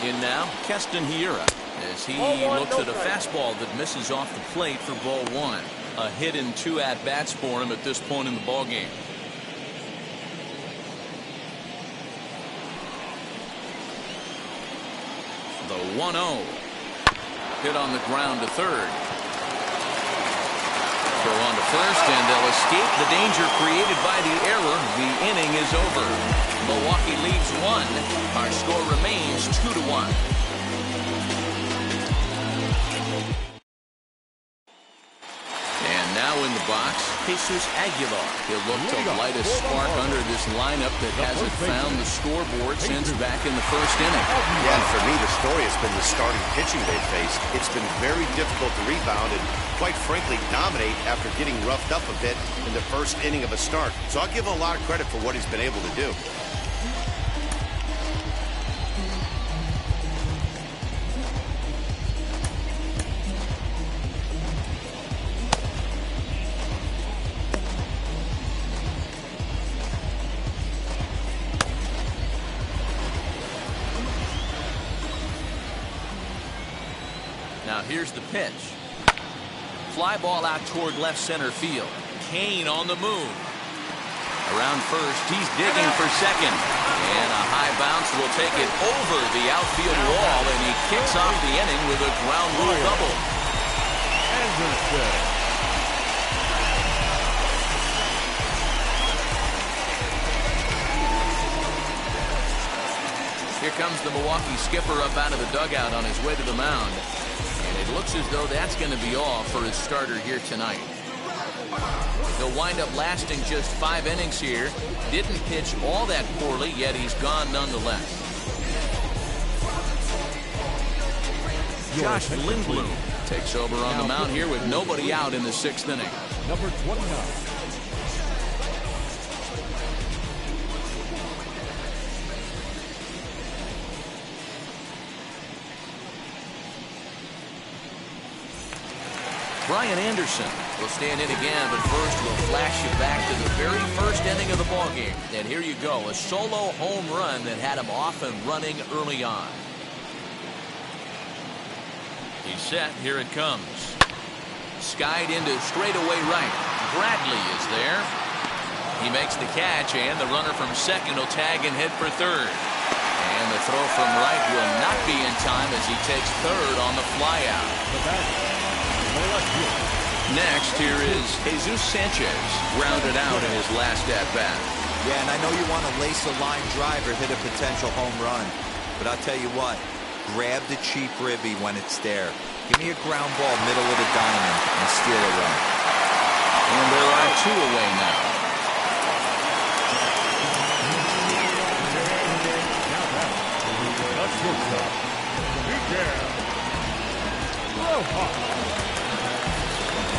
In now, Keston Hiura, as he looks at a fastball that misses off the plate for ball one. A hit in 2 at-bats for him at this point in the ballgame. The 1-0. Hit on the ground to third. Throw on to first, and they'll escape the danger created by the error. The inning is over. Milwaukee leaves 1. Our score remains 2-1. And now in the box, Jesus Aguilar. He'll look to light a spark under this lineup that hasn't found the scoreboard since back in the first inning. Yeah, and for me, the story has been the starting pitching they've faced. It's been very difficult to rebound and, quite frankly, dominate after getting roughed up a bit in the first inning of a start. So I'll give him a lot of credit for what he's been able to do. Now here's the pitch. Fly ball out toward left center field. Kane on the move. Around first, he's digging for second. And a high bounce will take it over the outfield wall, and he kicks off the inning with a ground rule double. Here comes the Milwaukee skipper up out of the dugout on his way to the mound. And it looks as though that's going to be all for his starter here tonight. He'll wind up lasting just 5 innings here. Didn't pitch all that poorly, yet he's gone nonetheless. Josh Lindblom takes over on the mound here with nobody out in the 6th inning. Number 29. Brian Anderson will stand in again, but first we'll flash you back to the very first inning of the ballgame. And here you go, a solo home run that had him off and running early on. He's set, here it comes. Skied into straightaway right. Bradley is there. He makes the catch, and the runner from second will tag and hit for third. And the throw from right will not be in time as he takes third on the flyout. Next, here is Jesus Sanchez, grounded out in his last at-bat. Yeah, and I know you want to lace a line drive or hit a potential home run, but I'll tell you what, grab the cheap ribby when it's there. Give me a ground ball middle of the diamond and steal a run. And there are 2 away now.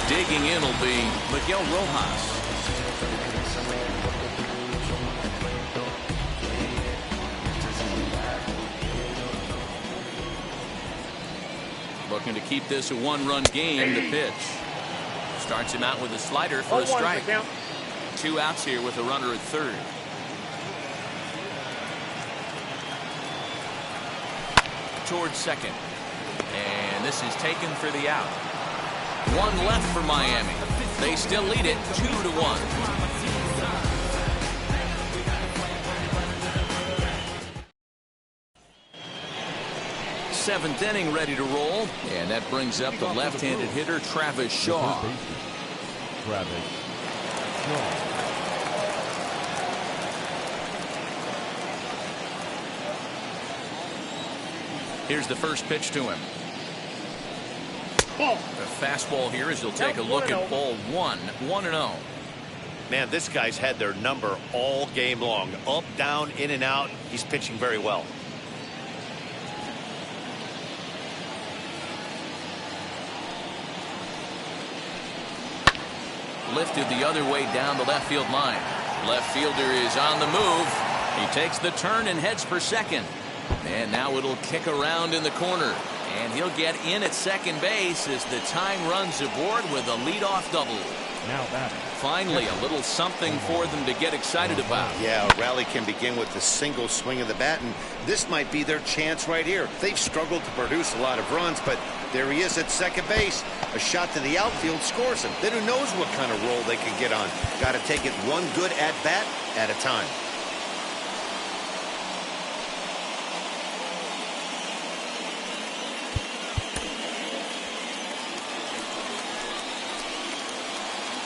Digging in will be Miguel Rojas. Looking to keep this a 1-run game. The pitch starts him out with a slider for a strike. 2 outs here with a runner at third. Towards second, and this is taken for the out. 1 left for Miami. They still lead it 2-1. Seventh inning ready to roll, and that brings up the left-handed hitter Travis Shaw. Travis Shaw. Here's the first pitch to him. Ball. The fastball here as he'll take a look at ball one. 1-0. Man, this guy's had their number all game long. Up, down, in and out. He's pitching very well. Lifted the other way down the left field line. Left fielder is on the move. He takes the turn and heads for second. And now it'll kick around in the corner. And he'll get in at second base as the tying runs aboard with a leadoff double. Now batting. Finally, a little something for them to get excited about. Yeah, a rally can begin with a single swing of the bat, and this might be their chance right here. They've struggled to produce a lot of runs, but there he is at second base. A shot to the outfield scores him. Then who knows what kind of roll they can get on. Got to take it one good at-bat at a time.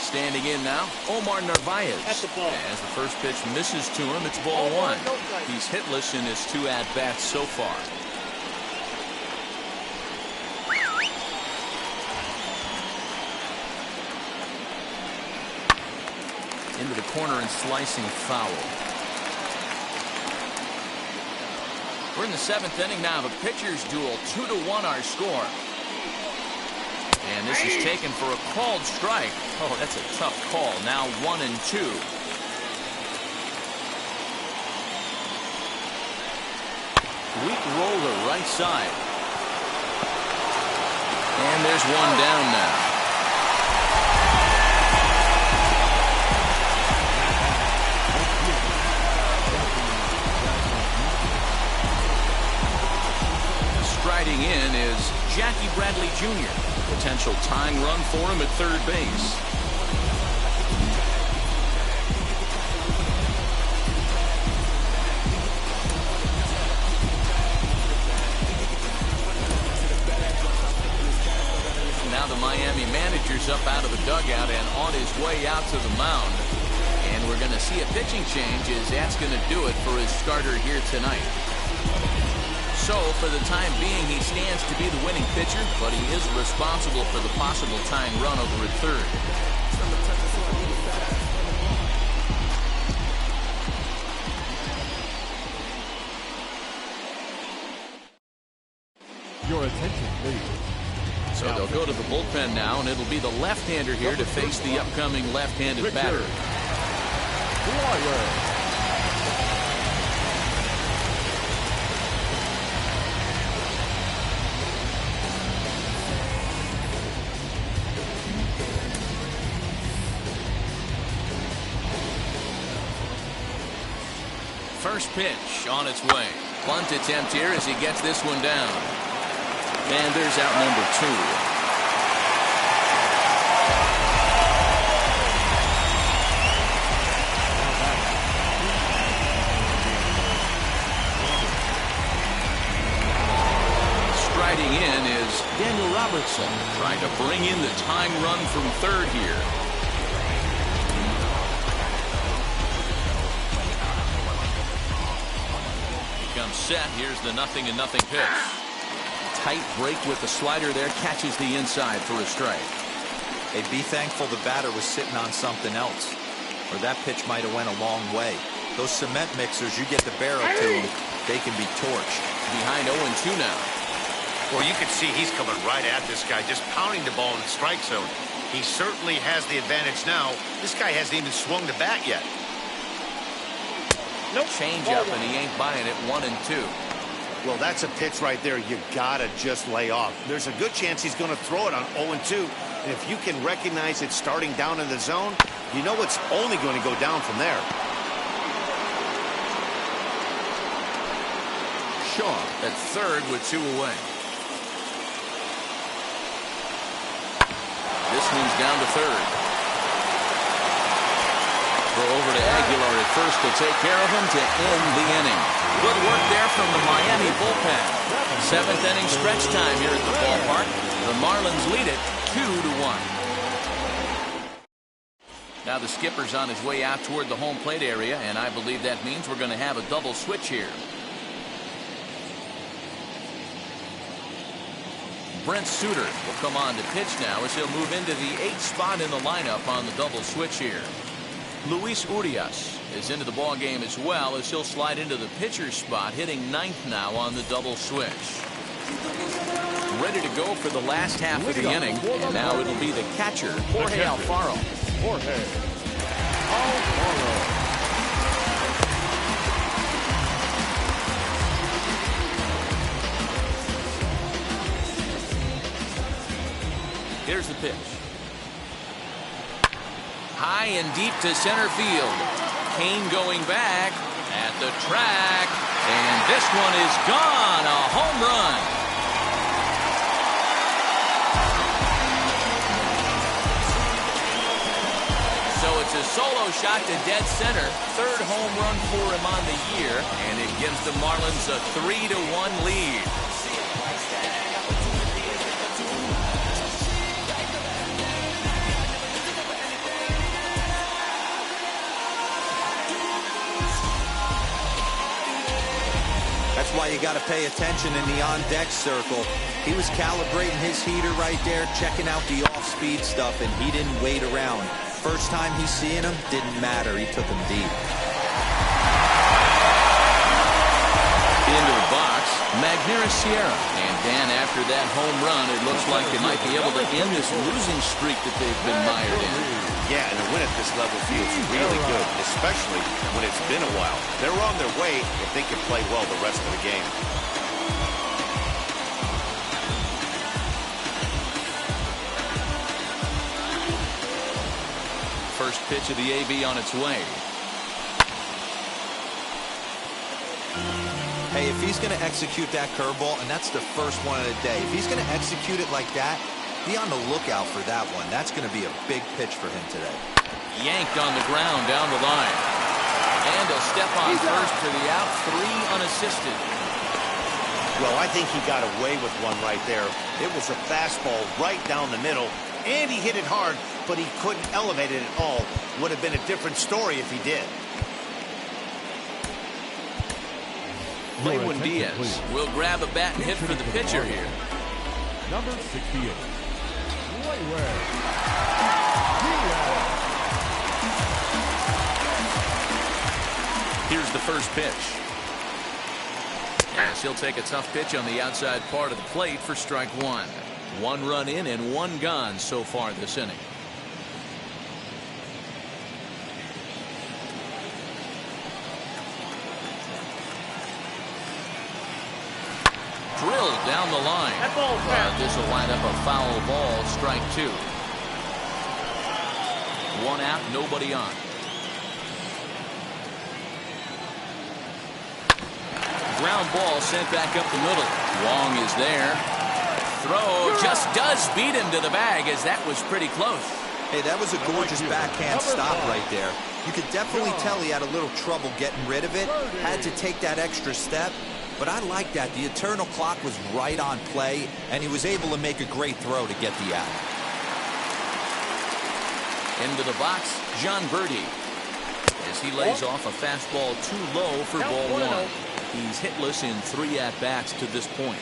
Standing in now, Omar Narvaez. At the ball. As the first pitch misses to him, it's ball one. He's hitless in his 2 at-bats so far. Into the corner and slicing foul. We're in the 7th inning now of a pitcher's duel. 2-1 our score. And this is taken for a called strike. Oh, that's a tough call. Now 1-2. Weak roller right side. And there's one down now. Striding in is Jackie Bradley Jr. Potential tying run for him at third base. Now the Miami manager's up out of the dugout and on his way out to the mound. And we're going to see a pitching change as that's going to do it for his starter here tonight. So, for the time being, he stands to be the winning pitcher, but he is responsible for the possible tying run over at third. Your attention, please. So they'll go to the bullpen now, and it'll be the left-hander here to face the upcoming left-handed batter. First pitch on its way. Bunt attempt here as he gets this one down. And there's out number 2. Striding in is Daniel Robertson, trying to bring in the tying run from third here. Set. Here's the 0-0 pitch. Tight break with the slider there, catches the inside for a strike. Hey, be thankful the batter was sitting on something else, or that pitch might have went a long way. Those cement mixers, you get the barrel to them, they can be torched. Behind 0-2 now. Well, you can see he's coming right at this guy, just pounding the ball in the strike zone. He certainly has the advantage now. This guy hasn't even swung the bat yet. Nope. Change up, and he ain't buying it. 1-2. Well, that's a pitch right there. You gotta just lay off. There's a good chance he's going to throw it on 0-2. And if you can recognize it starting down in the zone, you know it's only going to go down from there. Shaw at third with 2 away. This one's down to third. Throw over to Aguilar at first to take care of him to end the inning. Good work there from the Miami bullpen. 7th inning stretch time here at the ballpark. The Marlins lead it 2-1. Now the skipper's on his way out toward the home plate area, and I believe that means we're going to have a double switch here. Brent Suter will come on to pitch now as he'll move into the 8th spot in the lineup on the double switch here. Luis Urias is into the ball game as well as he'll slide into the pitcher's spot, hitting 9th now on the double switch. Ready to go for the last half of the inning, and now it'll be the catcher, Jorge Alfaro. Here's the pitch. High and deep to center field. Kane going back at the track, and this one is gone. A home run. So it's a solo shot to dead center. 3rd home run for him on the year, and it gives the Marlins a 3-1 lead. That's why you got to pay attention in the on-deck circle. He was calibrating his heater right there, checking out the off-speed stuff, and he didn't wait around. First time he's seeing him, didn't matter. He took him deep. Into the box, Magneuris Sierra. And Dan, after that home run, it looks like they might be able to end this losing streak that they've been mired in. Yeah, and a win at this level feels really good, especially when it's been a while. They're on their way if they can play well the rest of the game. First pitch of the AB on its way. Hey, if he's going to execute that curveball, and that's the first one of the day, if he's going to execute it like that, be on the lookout for that one. That's going to be a big pitch for him today. Yanked on the ground down the line. And a step on first for the out, 3 unassisted. Well, I think he got away with one right there. It was a fastball right down the middle, and he hit it hard, but he couldn't elevate it at all. Would have been a different story if he did. Lewin Diaz will grab a bat and hit for the pitcher here. Number 68. Here's the first pitch. As he'll take a tough pitch on the outside part of the plate for strike 1. 1 run in and 1 gone so far this inning. Drilled down the line. This will wind up a foul ball, strike 2. 1 out, nobody on. Ground ball sent back up the middle. Wong is there. Throw just does beat him to the bag, as that was pretty close. Hey, that was a gorgeous backhand stop right there. You could definitely tell he had a little trouble getting rid of it. Had to take that extra step. But I like that. The eternal clock was right on play, and he was able to make a great throw to get the out. Into the box, John Birdie. As he lays off a fastball too low for ball 1. He's hitless in 3 at-bats to this point.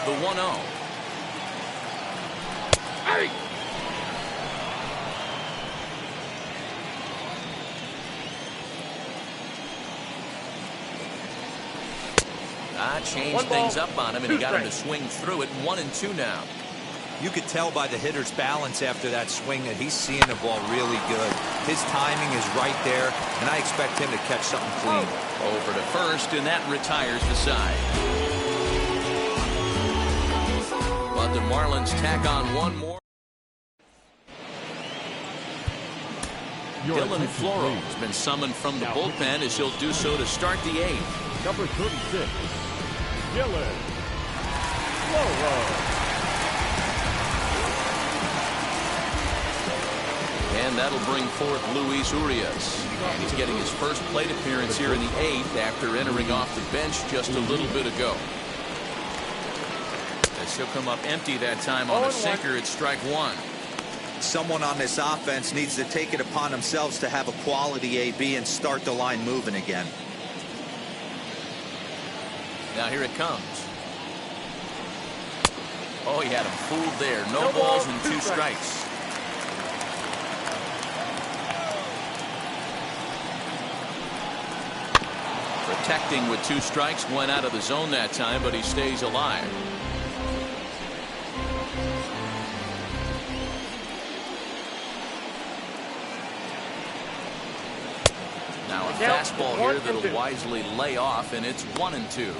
The 1-0. Hey! Changed things up on him, and he got him to swing through it. 1-2 now. You could tell by the hitter's balance after that swing that he's seeing the ball really good. His timing is right there, and I expect him to catch something clean. Over to first, and that retires the side. But the Marlins tack on 1 more. Dylan Floro has been summoned from the bullpen, as he'll do so to start the 8th. Number 36, Dylan Floro. And that'll bring forth Luis Urias. And he's getting his first plate appearance here in the 8th after entering off the bench just a little bit ago. As he'll come up empty that time on a sinker. It's strike one. Someone on this offense needs to take it upon themselves to have a quality AB and start the line moving again. Now here it comes. Oh, he had him fooled there. No balls and 2 strikes. Protecting with 2 strikes, went out of the zone that time, but he stays alive. Now a fastball here that'll wisely lay off, and it's 1-2.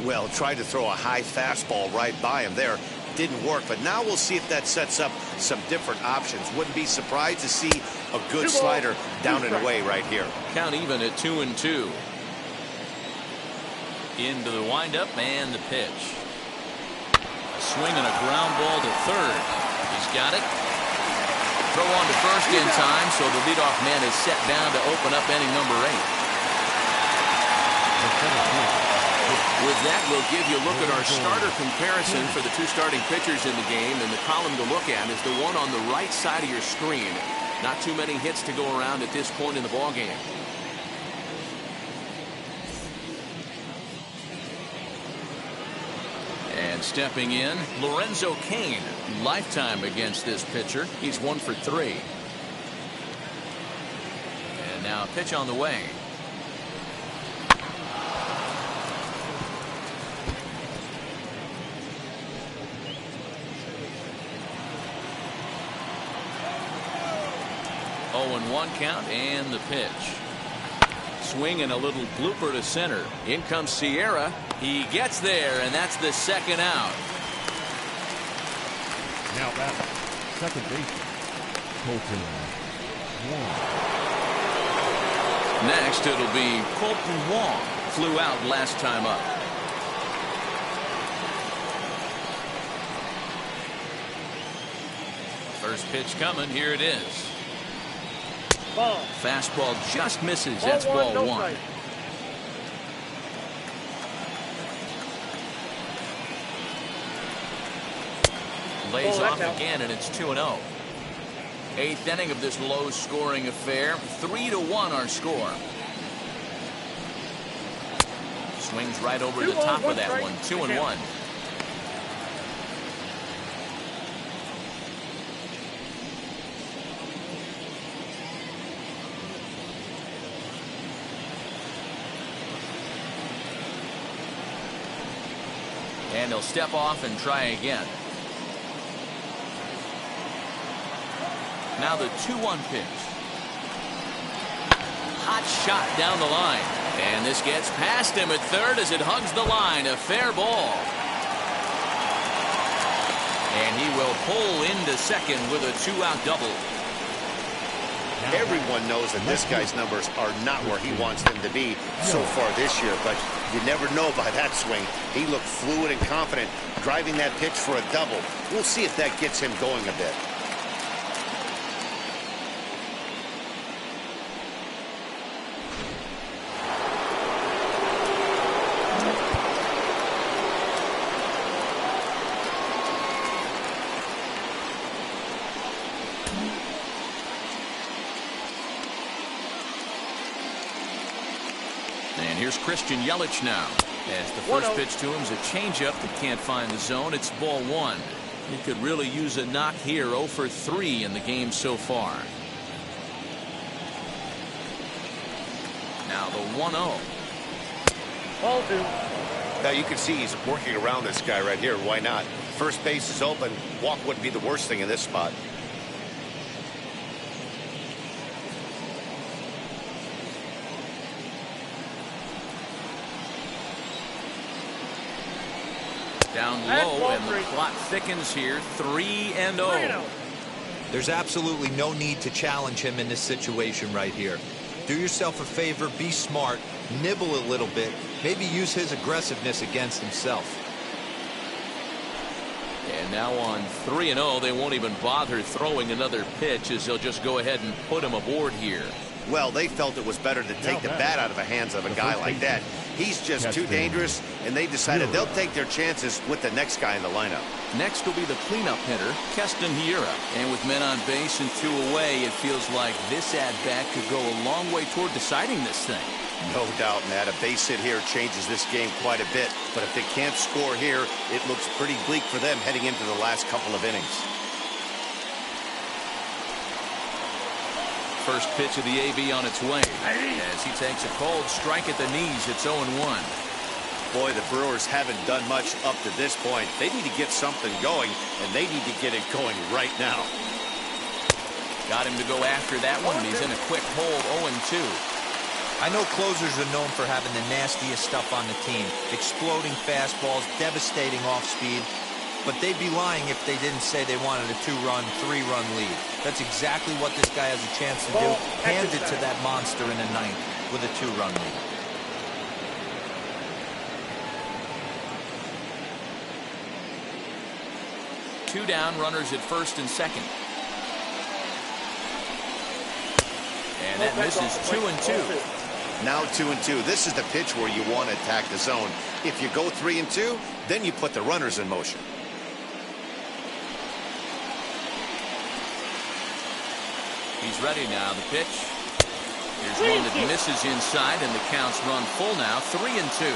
Well, tried to throw a high fastball right by him there. Didn't work, but now we'll see if that sets up some different options. Wouldn't be surprised to see a good slider down and away right here. Count even at 2-2. Into the windup and the pitch. A swing and a ground ball to third. He's got it. Throw on to first in time, so the leadoff man is set down to open up inning number 8. With that, we'll give you a look at our starter comparison for the 2 starting pitchers in the game, and the column to look at is the one on the right side of your screen. Not too many hits to go around at this point in the ballgame. And stepping in, Lorenzo Cain. Lifetime against this pitcher. He's 1 for 3. And now a pitch on the way. Oh, and 1 count and the pitch. Swing and a little blooper to center. In comes Sierra. He gets there, and that's the 2nd out. Now batter, second baseman, Colton Wong. Next, it'll be Colton Wong. Flew out last time up. First pitch coming. Here it is. Ball. Fastball just misses. That's ball 1. Lays off again, and it's 2-0. 8th inning of this low-scoring affair. 3-1 our score. Swings right over the top of that one. 2-1. And he'll step off and try again. Now the 2-1 pitch. Hot shot down the line. And this gets past him at third as it hugs the line. A fair ball. And he will pull into second with a 2-out double. Everyone knows that this guy's numbers are not where he wants them to be so far this year, but you never know by that swing. He looked fluid and confident driving that pitch for a double. We'll see if that gets him going a bit. And here's Christian Yelich now. As the first pitch to him is a changeup that can't find the zone. It's ball 1. He could really use a knock here. 0 for 3 in the game so far. Now the 1-0. Ball 2. Now you can see he's working around this guy right here. Why not? First base is open. Walk wouldn't be the worst thing in this spot. Down low, and the plot thickens here. 3-0. There's absolutely no need to challenge him in this situation right here. Do yourself a favor, be smart, nibble a little bit, maybe use his aggressiveness against himself. And now on 3-0, they won't even bother throwing another pitch as they'll just go ahead and put him aboard here. Well, they felt it was better to take the bat out of the hands of a guy like that. He's just too dangerous, and they decided they'll take their chances with the next guy in the lineup. Next will be the cleanup hitter, Keston Hiura. And with men on base and 2 away, it feels like this at-bat could go a long way toward deciding this thing. No doubt, Matt. A base hit here changes this game quite a bit. But if they can't score here, it looks pretty bleak for them heading into the last couple of innings. First pitch of the AB on its way as he takes a cold strike at the knees. It's 0-1. Boy, the Brewers haven't done much up to this point. They need to get something going, and they need to get it going right now. Got him to go after that one, and he's in a quick hold. 0-2. I know closers are known for having the nastiest stuff on the team. Exploding fastballs, devastating off speed. But they'd be lying if they didn't say they wanted a 2-run, 3-run lead. That's exactly what this guy has a chance to do. Hand it to that monster in the 9th with a 2-run lead. Two down, runners at first and second. And that misses. 2-2. Now 2-2. This is the pitch where you want to attack the zone. If you go 3-2, then you put the runners in motion. He's ready now. The pitch. Here's one that misses inside, and the count's run full now. 3-2.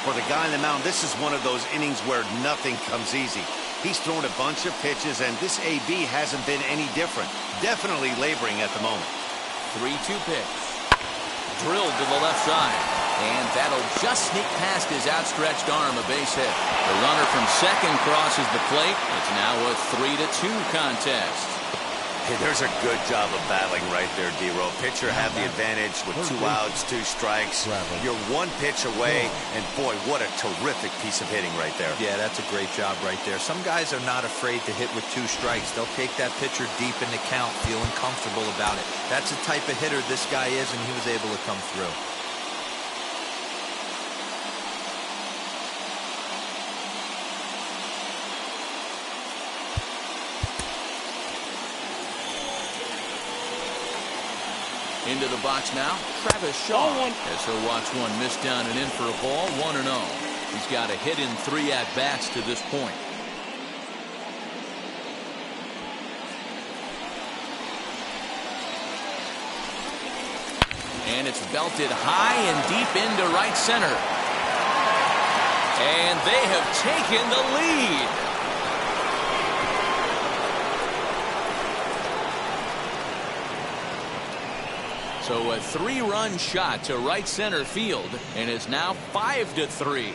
For the guy on the mound, this is one of those innings where nothing comes easy. He's thrown a bunch of pitches, and this AB hasn't been any different. Definitely laboring at the moment. 3-2 pitch. Drilled to the left side. And that'll just sneak past his outstretched arm, a base hit. The runner from second crosses the plate. It's now a 3-2 contest. Hey, there's a good job of battling right there, D-Row. Pitcher have the advantage with 2 outs, 2 strikes. You're 1 pitch away, and boy, what a terrific piece of hitting right there. Yeah, that's a great job right there. Some guys are not afraid to hit with 2 strikes. They'll take that pitcher deep in the count, feeling comfortable about it. That's the type of hitter this guy is, and he was able to come through. Into the box now, Travis Shaw. As he'll watch one miss down and in for a ball. 1-0. He's got a hit in 3 at-bats to this point. And it's belted high and deep into right center. And they have taken the lead. So a 3-run shot to right center field, and it's now 5-3.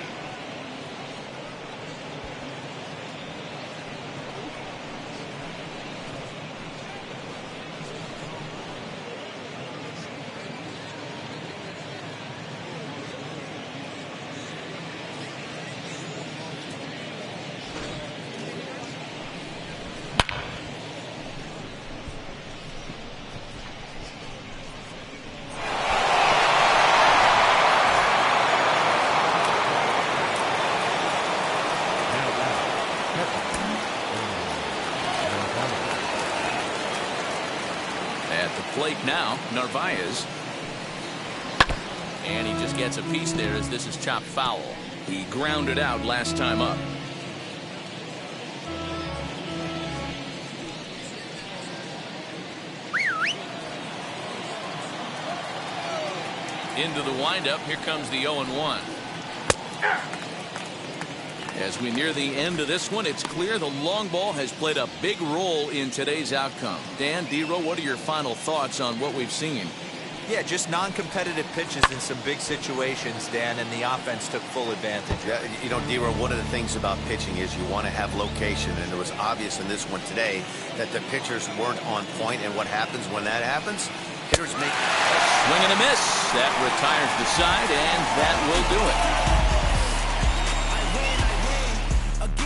Plate now, Narvaez. And he just gets a piece there as this is chopped foul. He grounded out last time up. Into the windup, here comes the 0-1. As we near the end of this one, it's clear the long ball has played a big role in today's outcome. Dan, D-Row, what are your final thoughts on what we've seen? Yeah, just non-competitive pitches in some big situations, Dan, and the offense took full advantage. Yeah, you know, D-Row, one of the things about pitching is you want to have location, and it was obvious in this one today that the pitchers weren't on point, and what happens when that happens? Hitters make a swing and a miss. That retires the side, and that will do it.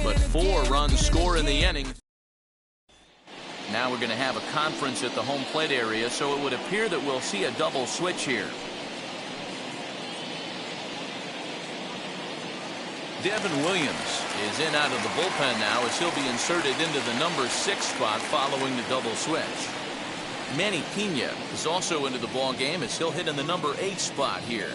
But 4 runs score in the inning. Now we're going to have a conference at the home plate area, so it would appear that we'll see a double switch here. Devin Williams is in out of the bullpen now as he'll be inserted into the number 6 spot following the double switch. Manny Pena is also into the ball game as he'll hit in the number 8 spot here.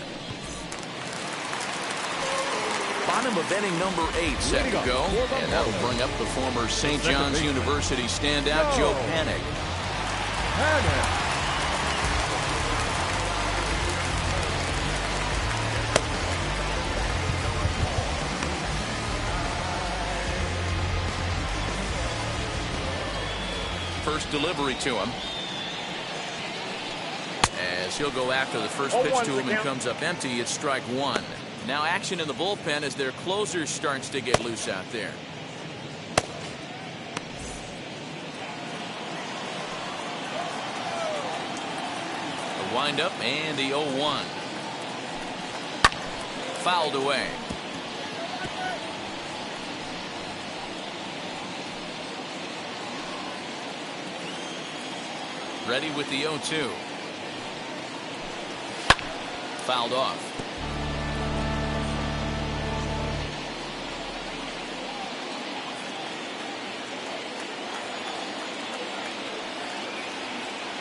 Bottom of inning number 8 set to go, and that'll bring up the former St. John's University standout Joe Panik. First delivery to him. As he'll go after the first pitch to him and comes up empty, it's strike 1. Now action in the bullpen as their closer starts to get loose out there. The windup and the 0-1. Fouled away. Ready with the 0-2. Fouled off.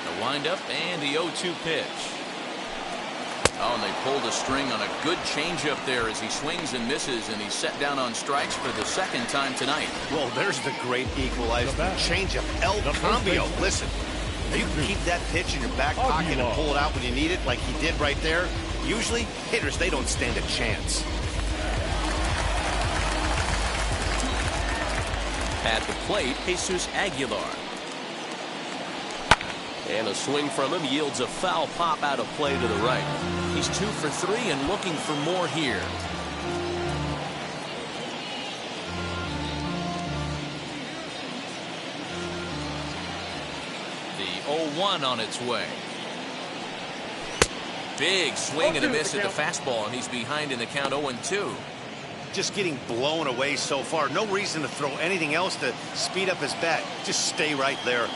The windup and the 0-2 pitch. Oh, and they pulled a string on a good changeup there as he swings and misses, and he's set down on strikes for the second time tonight. Well, there's the great equalizer. Changeup, El Cambio. Listen, you can keep that pitch in your back pocket and pull it out when you need it like he did right there. Usually, hitters, they don't stand a chance. At the plate, Jesus Aguilar. And a swing from him yields a foul pop out of play to the right. He's 2 for 3 and looking for more here. The 0-1 on its way. Big swing and a miss at the fastball, and he's behind in the count 0-2. Just getting blown away so far. No reason to throw anything else to speed up his bat. Just stay right there.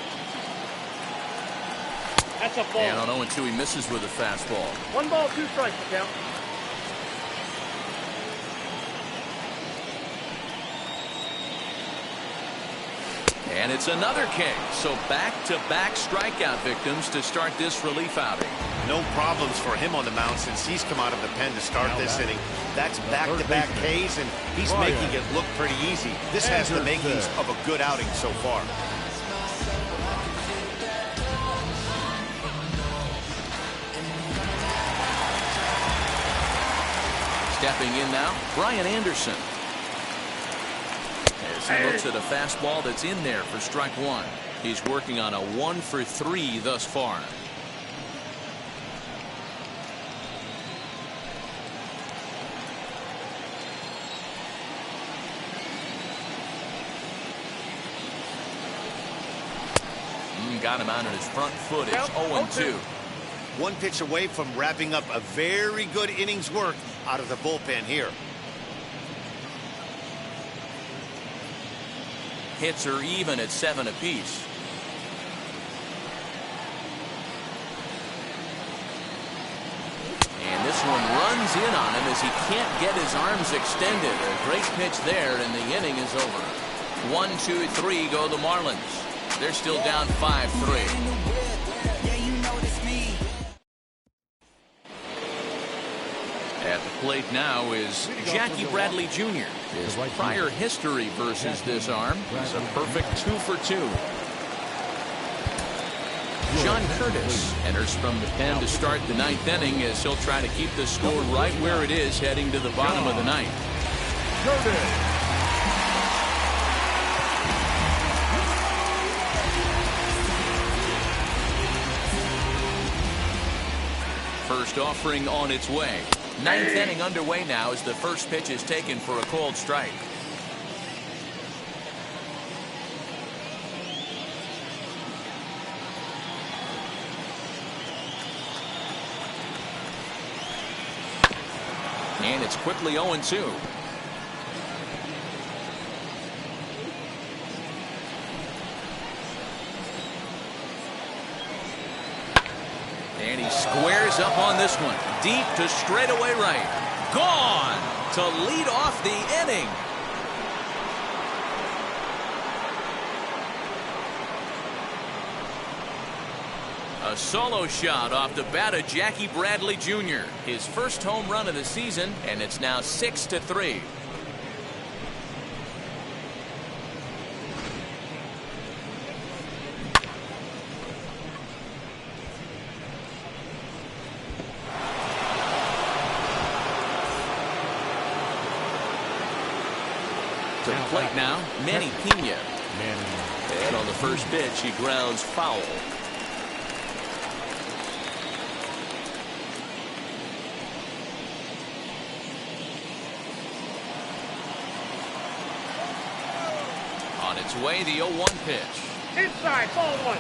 That's a ball. And on 0-2, he misses with a fastball. 1 ball, 2 strikes, count. And it's another K. So back-to-back strikeout victims to start this relief outing. No problems for him on the mound since he's come out of the pen to start this inning. That's back-to-back Ks, and he's making it look pretty easy. This has the makings of a good outing so far. Stepping in now, Brian Anderson. As he looks at a fastball that's in there for strike 1. He's working on a 1 for 3 thus far. Got him out on his front foot. It's 0-2. One pitch away from wrapping up a very good inning's work out of the bullpen here. Hits are even at 7 apiece. And this one runs in on him as he can't get his arms extended. A great pitch there, and the inning is over. 1, 2, 3 go the Marlins. They're still down 5-3. At the plate now is Jackie Bradley Jr. His prior history versus this arm is a perfect 2 for 2. John Curtis enters from the pen to start the 9th inning as he'll try to keep the score right where it is heading to the bottom of the 9th. First offering on its way. 9th inning underway now as the first pitch is taken for a called strike. And it's quickly 0-2. And he squares up on this one. Deep to straightaway right. Gone to lead off the inning. A solo shot off the bat of Jackie Bradley Jr. His first home run of the season, and it's now 6-3. To the plate now, Manny Pena. And on the first pitch, he grounds foul. On its way, the 0-1 pitch. Inside, ball one.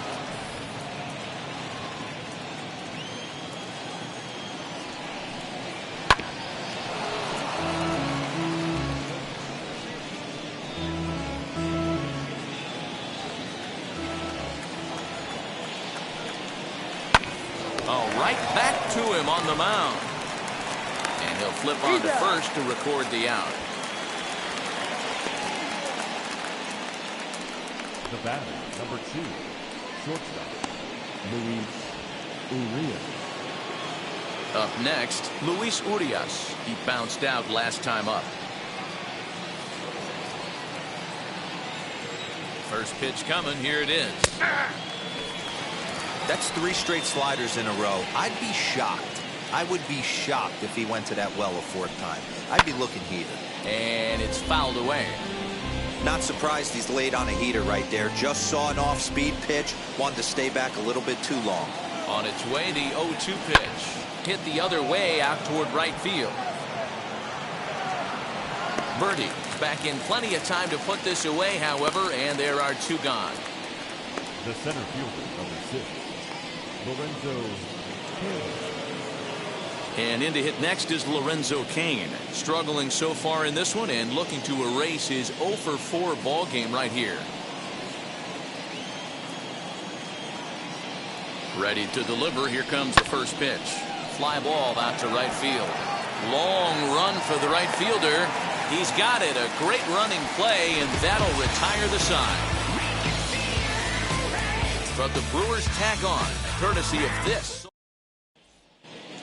Oh, right back to him on the mound. And he'll flip on to first to record the out. The batter, number 2, shortstop, Luis Urias. Up next, Luis Urias. He bounced out last time up. First pitch coming. Here it is. That's 3 straight sliders in a row. I'd be shocked. I would be shocked if he went to that well a 4th time. I'd be looking heated. And it's fouled away. Not surprised he's laid on a heater right there. Just saw an off-speed pitch. Wanted to stay back a little bit too long. On its way, the 0-2 pitch. Hit the other way out toward right field. Birdie back in plenty of time to put this away, however, and there are 2 gone. The center fielder, number 6, Lorenzo Cain. And in to hit next is Lorenzo Cain. Struggling so far in this one and looking to erase his 0-for-4 ball game right here. Ready to deliver. Here comes the first pitch. Fly ball out to right field. Long run for the right fielder. He's got it. A great running play, and that'll retire the side. But the Brewers tack on, courtesy of this.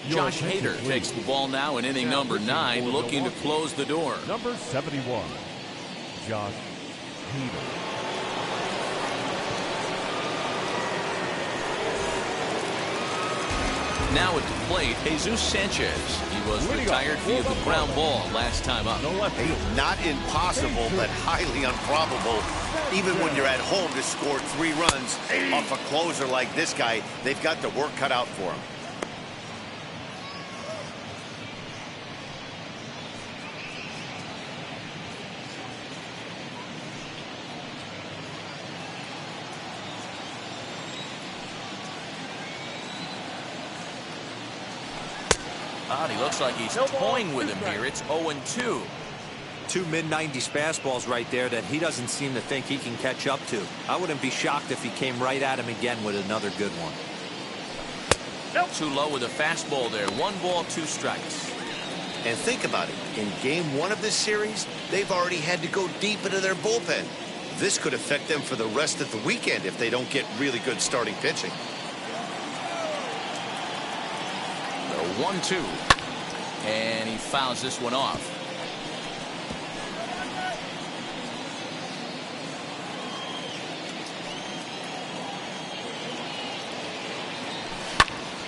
Josh Hader takes the ball now in inning number 9, looking to close the door. Number 71, Josh Hader. Now at the plate, Jesus Sanchez. He was retired via the ground ball last time up. Hey, not impossible, but highly improbable. Even when you're at home to score 3 runs off a closer like this guy, they've got the work cut out for him. He looks like he's toying with him here. It's 0-2. 2 mid-90s fastballs right there that he doesn't seem to think he can catch up to. I wouldn't be shocked if he came right at him again with another good one. Too low with a fastball there. 1 ball, 2 strikes. And think about it. In game 1 of this series, they've already had to go deep into their bullpen. This could affect them for the rest of the weekend if they don't get really good starting pitching. The 1-2. And he fouls this one off.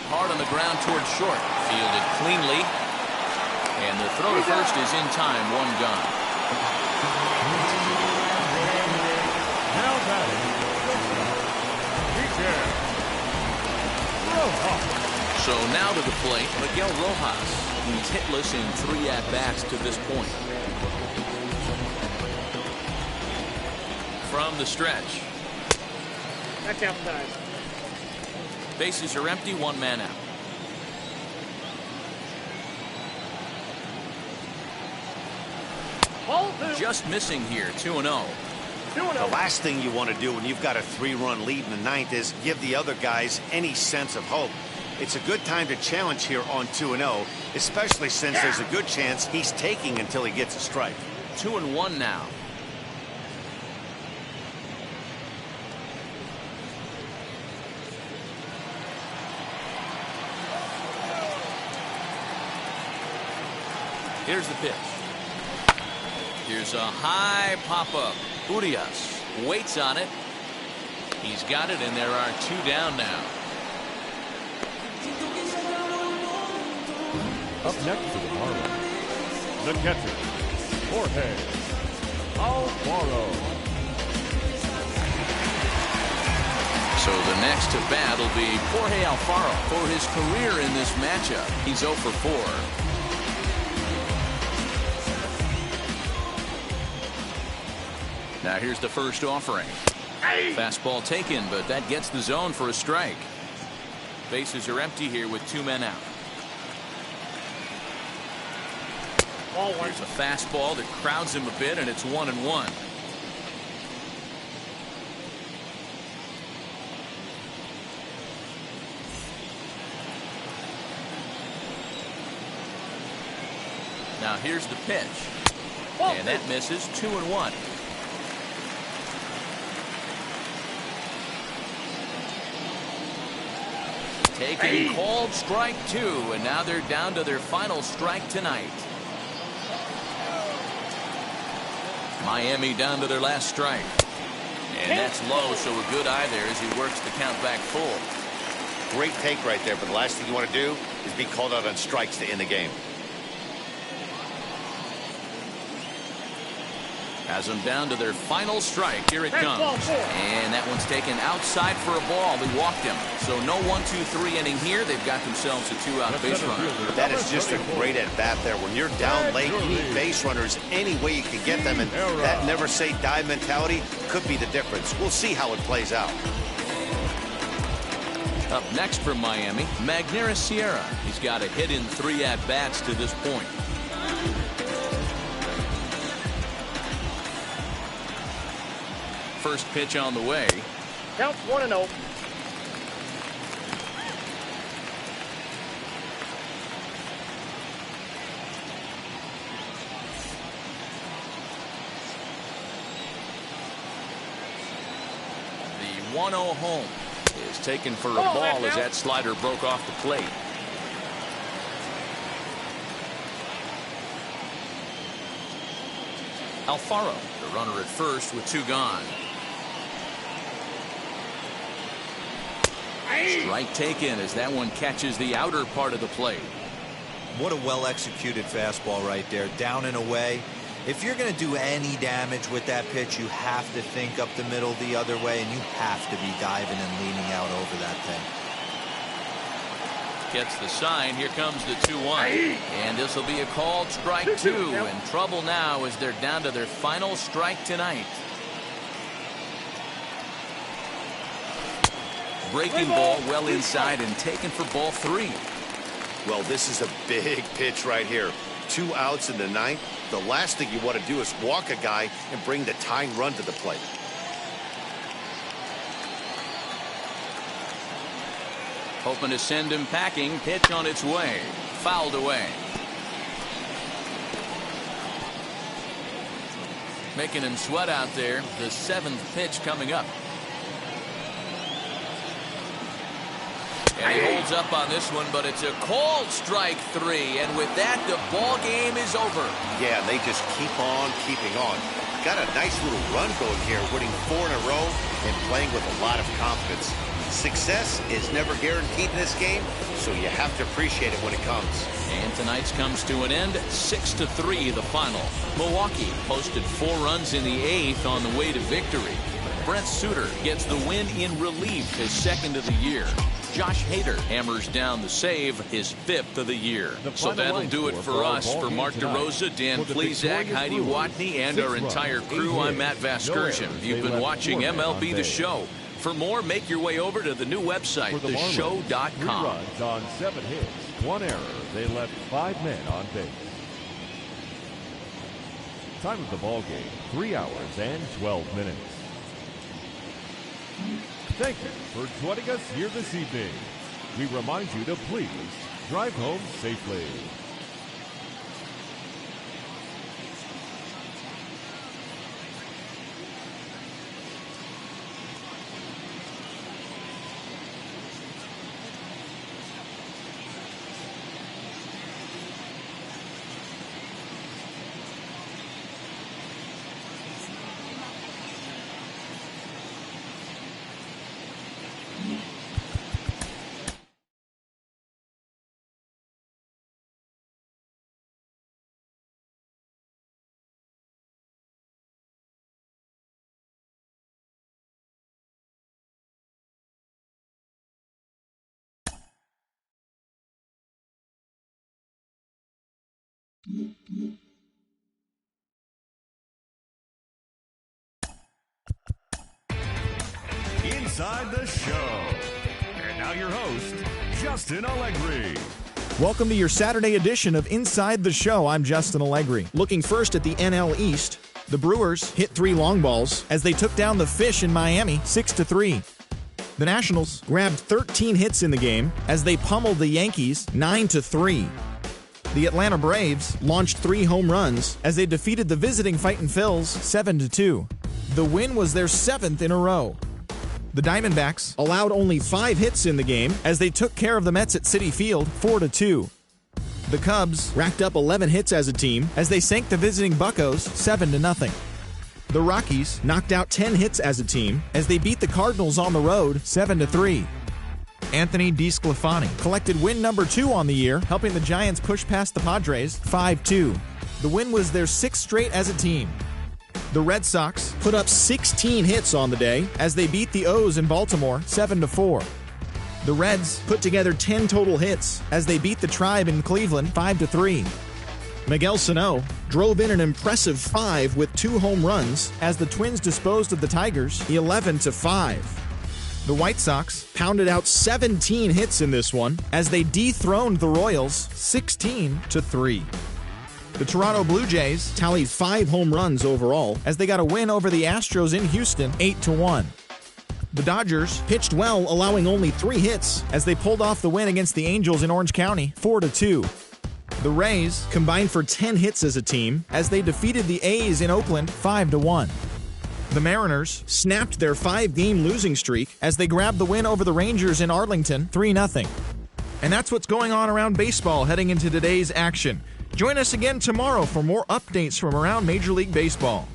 Hard on the ground towards short. Fielded cleanly. And the throw to first is in time. 1 gone. Now batting, So now to the plate, Miguel Rojas. He's hitless in 3 at-bats to this point. From the stretch. That's outside. Bases are empty, 1 man out. Just missing here, 2-0. The last thing you want to do when you've got a 3-run lead in the 9th is give the other guys any sense of hope. It's a good time to challenge here on 2-0, especially since there's a good chance he's taking until he gets a strike. 2-1 now. Here's the pitch. Here's a high pop-up. Urias waits on it. He's got it, and there are 2 down now. Up next for the Marlins, the catcher, Jorge Alfaro. So the next to bat will be Jorge Alfaro. For his career in this matchup, he's 0 for 4. Now here's the first offering. Fastball taken, but that gets the zone for a strike. Bases are empty here with 2 men out. Here's a fastball that crowds him a bit, and it's 1-1. Now here's the pitch, and that misses. 2-1. Taking called strike 2, and now they're down to their final strike tonight. Miami down to their last strike. And that's low, so a good eye there as he works the count back full. Great take right there, but the last thing you want to do is be called out on strikes to end the game. Has them down to their final strike. Here it comes. And that one's taken outside for a ball. They walked him. So no 1-2-3 inning here. They've got themselves a 2-out base runner. That is just a great at-bat there. When you're down late, you need base runners any way you can get them. And that never say die mentality could be the difference. We'll see how it plays out. Up next for Miami, Magneuris Sierra. He's got a hit in 3 at-bats to this point. First pitch on the way. Counts 1-0. The 1-0 home is taken for a ball as that slider broke off the plate. Alfaro, the runner at first with 2 gone. Strike taken as that one catches the outer part of the plate. What a well-executed fastball right there. Down and away. If you're going to do any damage with that pitch, you have to think up the middle the other way, and you have to be diving and leaning out over that thing. Gets the sign. Here comes the 2-1. And this will be a called strike 2. In trouble now as they're down to their final strike tonight. Breaking ball well inside and taken for ball 3. Well, this is a big pitch right here. 2 outs in the 9th. The last thing you want to do is walk a guy and bring the tying run to the plate. Hoping to send him packing. Pitch on its way. Fouled away. Making him sweat out there. The 7th pitch coming up. And he holds up on this one, but it's a called strike 3. And with that, the ball game is over. Yeah, they just keep on keeping on. Got a nice little run going here, winning 4 in a row and playing with a lot of confidence. Success is never guaranteed in this game, so you have to appreciate it when it comes. And tonight's comes to an end. 6-3 the final. Milwaukee posted 4 runs in the 8th on the way to victory. Brent Suter gets the win in relief, his 2nd of the year. Josh Hader hammers down the save, his 5th of the year. So that'll do it for us. For Mark DeRosa, Dan Plezak, Heidi Watney, and our entire crew, I'm Matt Vasgersian. You've been watching MLB The Show. For more, make your way over to the new website, theshow.com. 3 runs on 7 hits, 1 error. They left 5 men on base. Time of the ball game, 3 hours and 12 minutes. Thank you for joining us here this evening. We remind you to please drive home safely. Inside the show. And now your host, Justin Allegri. Welcome to your Saturday edition of Inside the Show. I'm Justin Allegri. Looking first at the NL East, the Brewers hit 3 long balls as they took down the Fish in Miami 6-3. The Nationals grabbed 13 hits in the game as they pummeled the Yankees 9-3. The Atlanta Braves launched 3 home runs as they defeated the visiting Fightin' Phils 7-2. The win was their 7th in a row. The Diamondbacks allowed only 5 hits in the game as they took care of the Mets at Citi Field 4-2. The Cubs racked up 11 hits as a team as they sank the visiting Buccos 7-0. The Rockies knocked out 10 hits as a team as they beat the Cardinals on the road 7-3. Anthony DeSclafani collected win number 2 on the year, helping the Giants push past the Padres 5-2. The win was their 6th straight as a team. The Red Sox put up 16 hits on the day as they beat the O's in Baltimore 7-4. The Reds put together 10 total hits as they beat the Tribe in Cleveland 5-3. Miguel Sano drove in an impressive 5 with 2 home runs as the Twins disposed of the Tigers 11-5. The White Sox pounded out 17 hits in this one as they dethroned the Royals 16-3. The Toronto Blue Jays tallied 5 home runs overall as they got a win over the Astros in Houston 8-1. The Dodgers pitched well, allowing only 3 hits as they pulled off the win against the Angels in Orange County 4-2. The Rays combined for 10 hits as a team as they defeated the A's in Oakland 5-1. The Mariners snapped their 5-game losing streak as they grabbed the win over the Rangers in Arlington 3-0. And that's what's going on around baseball heading into today's action. Join us again tomorrow for more updates from around Major League Baseball.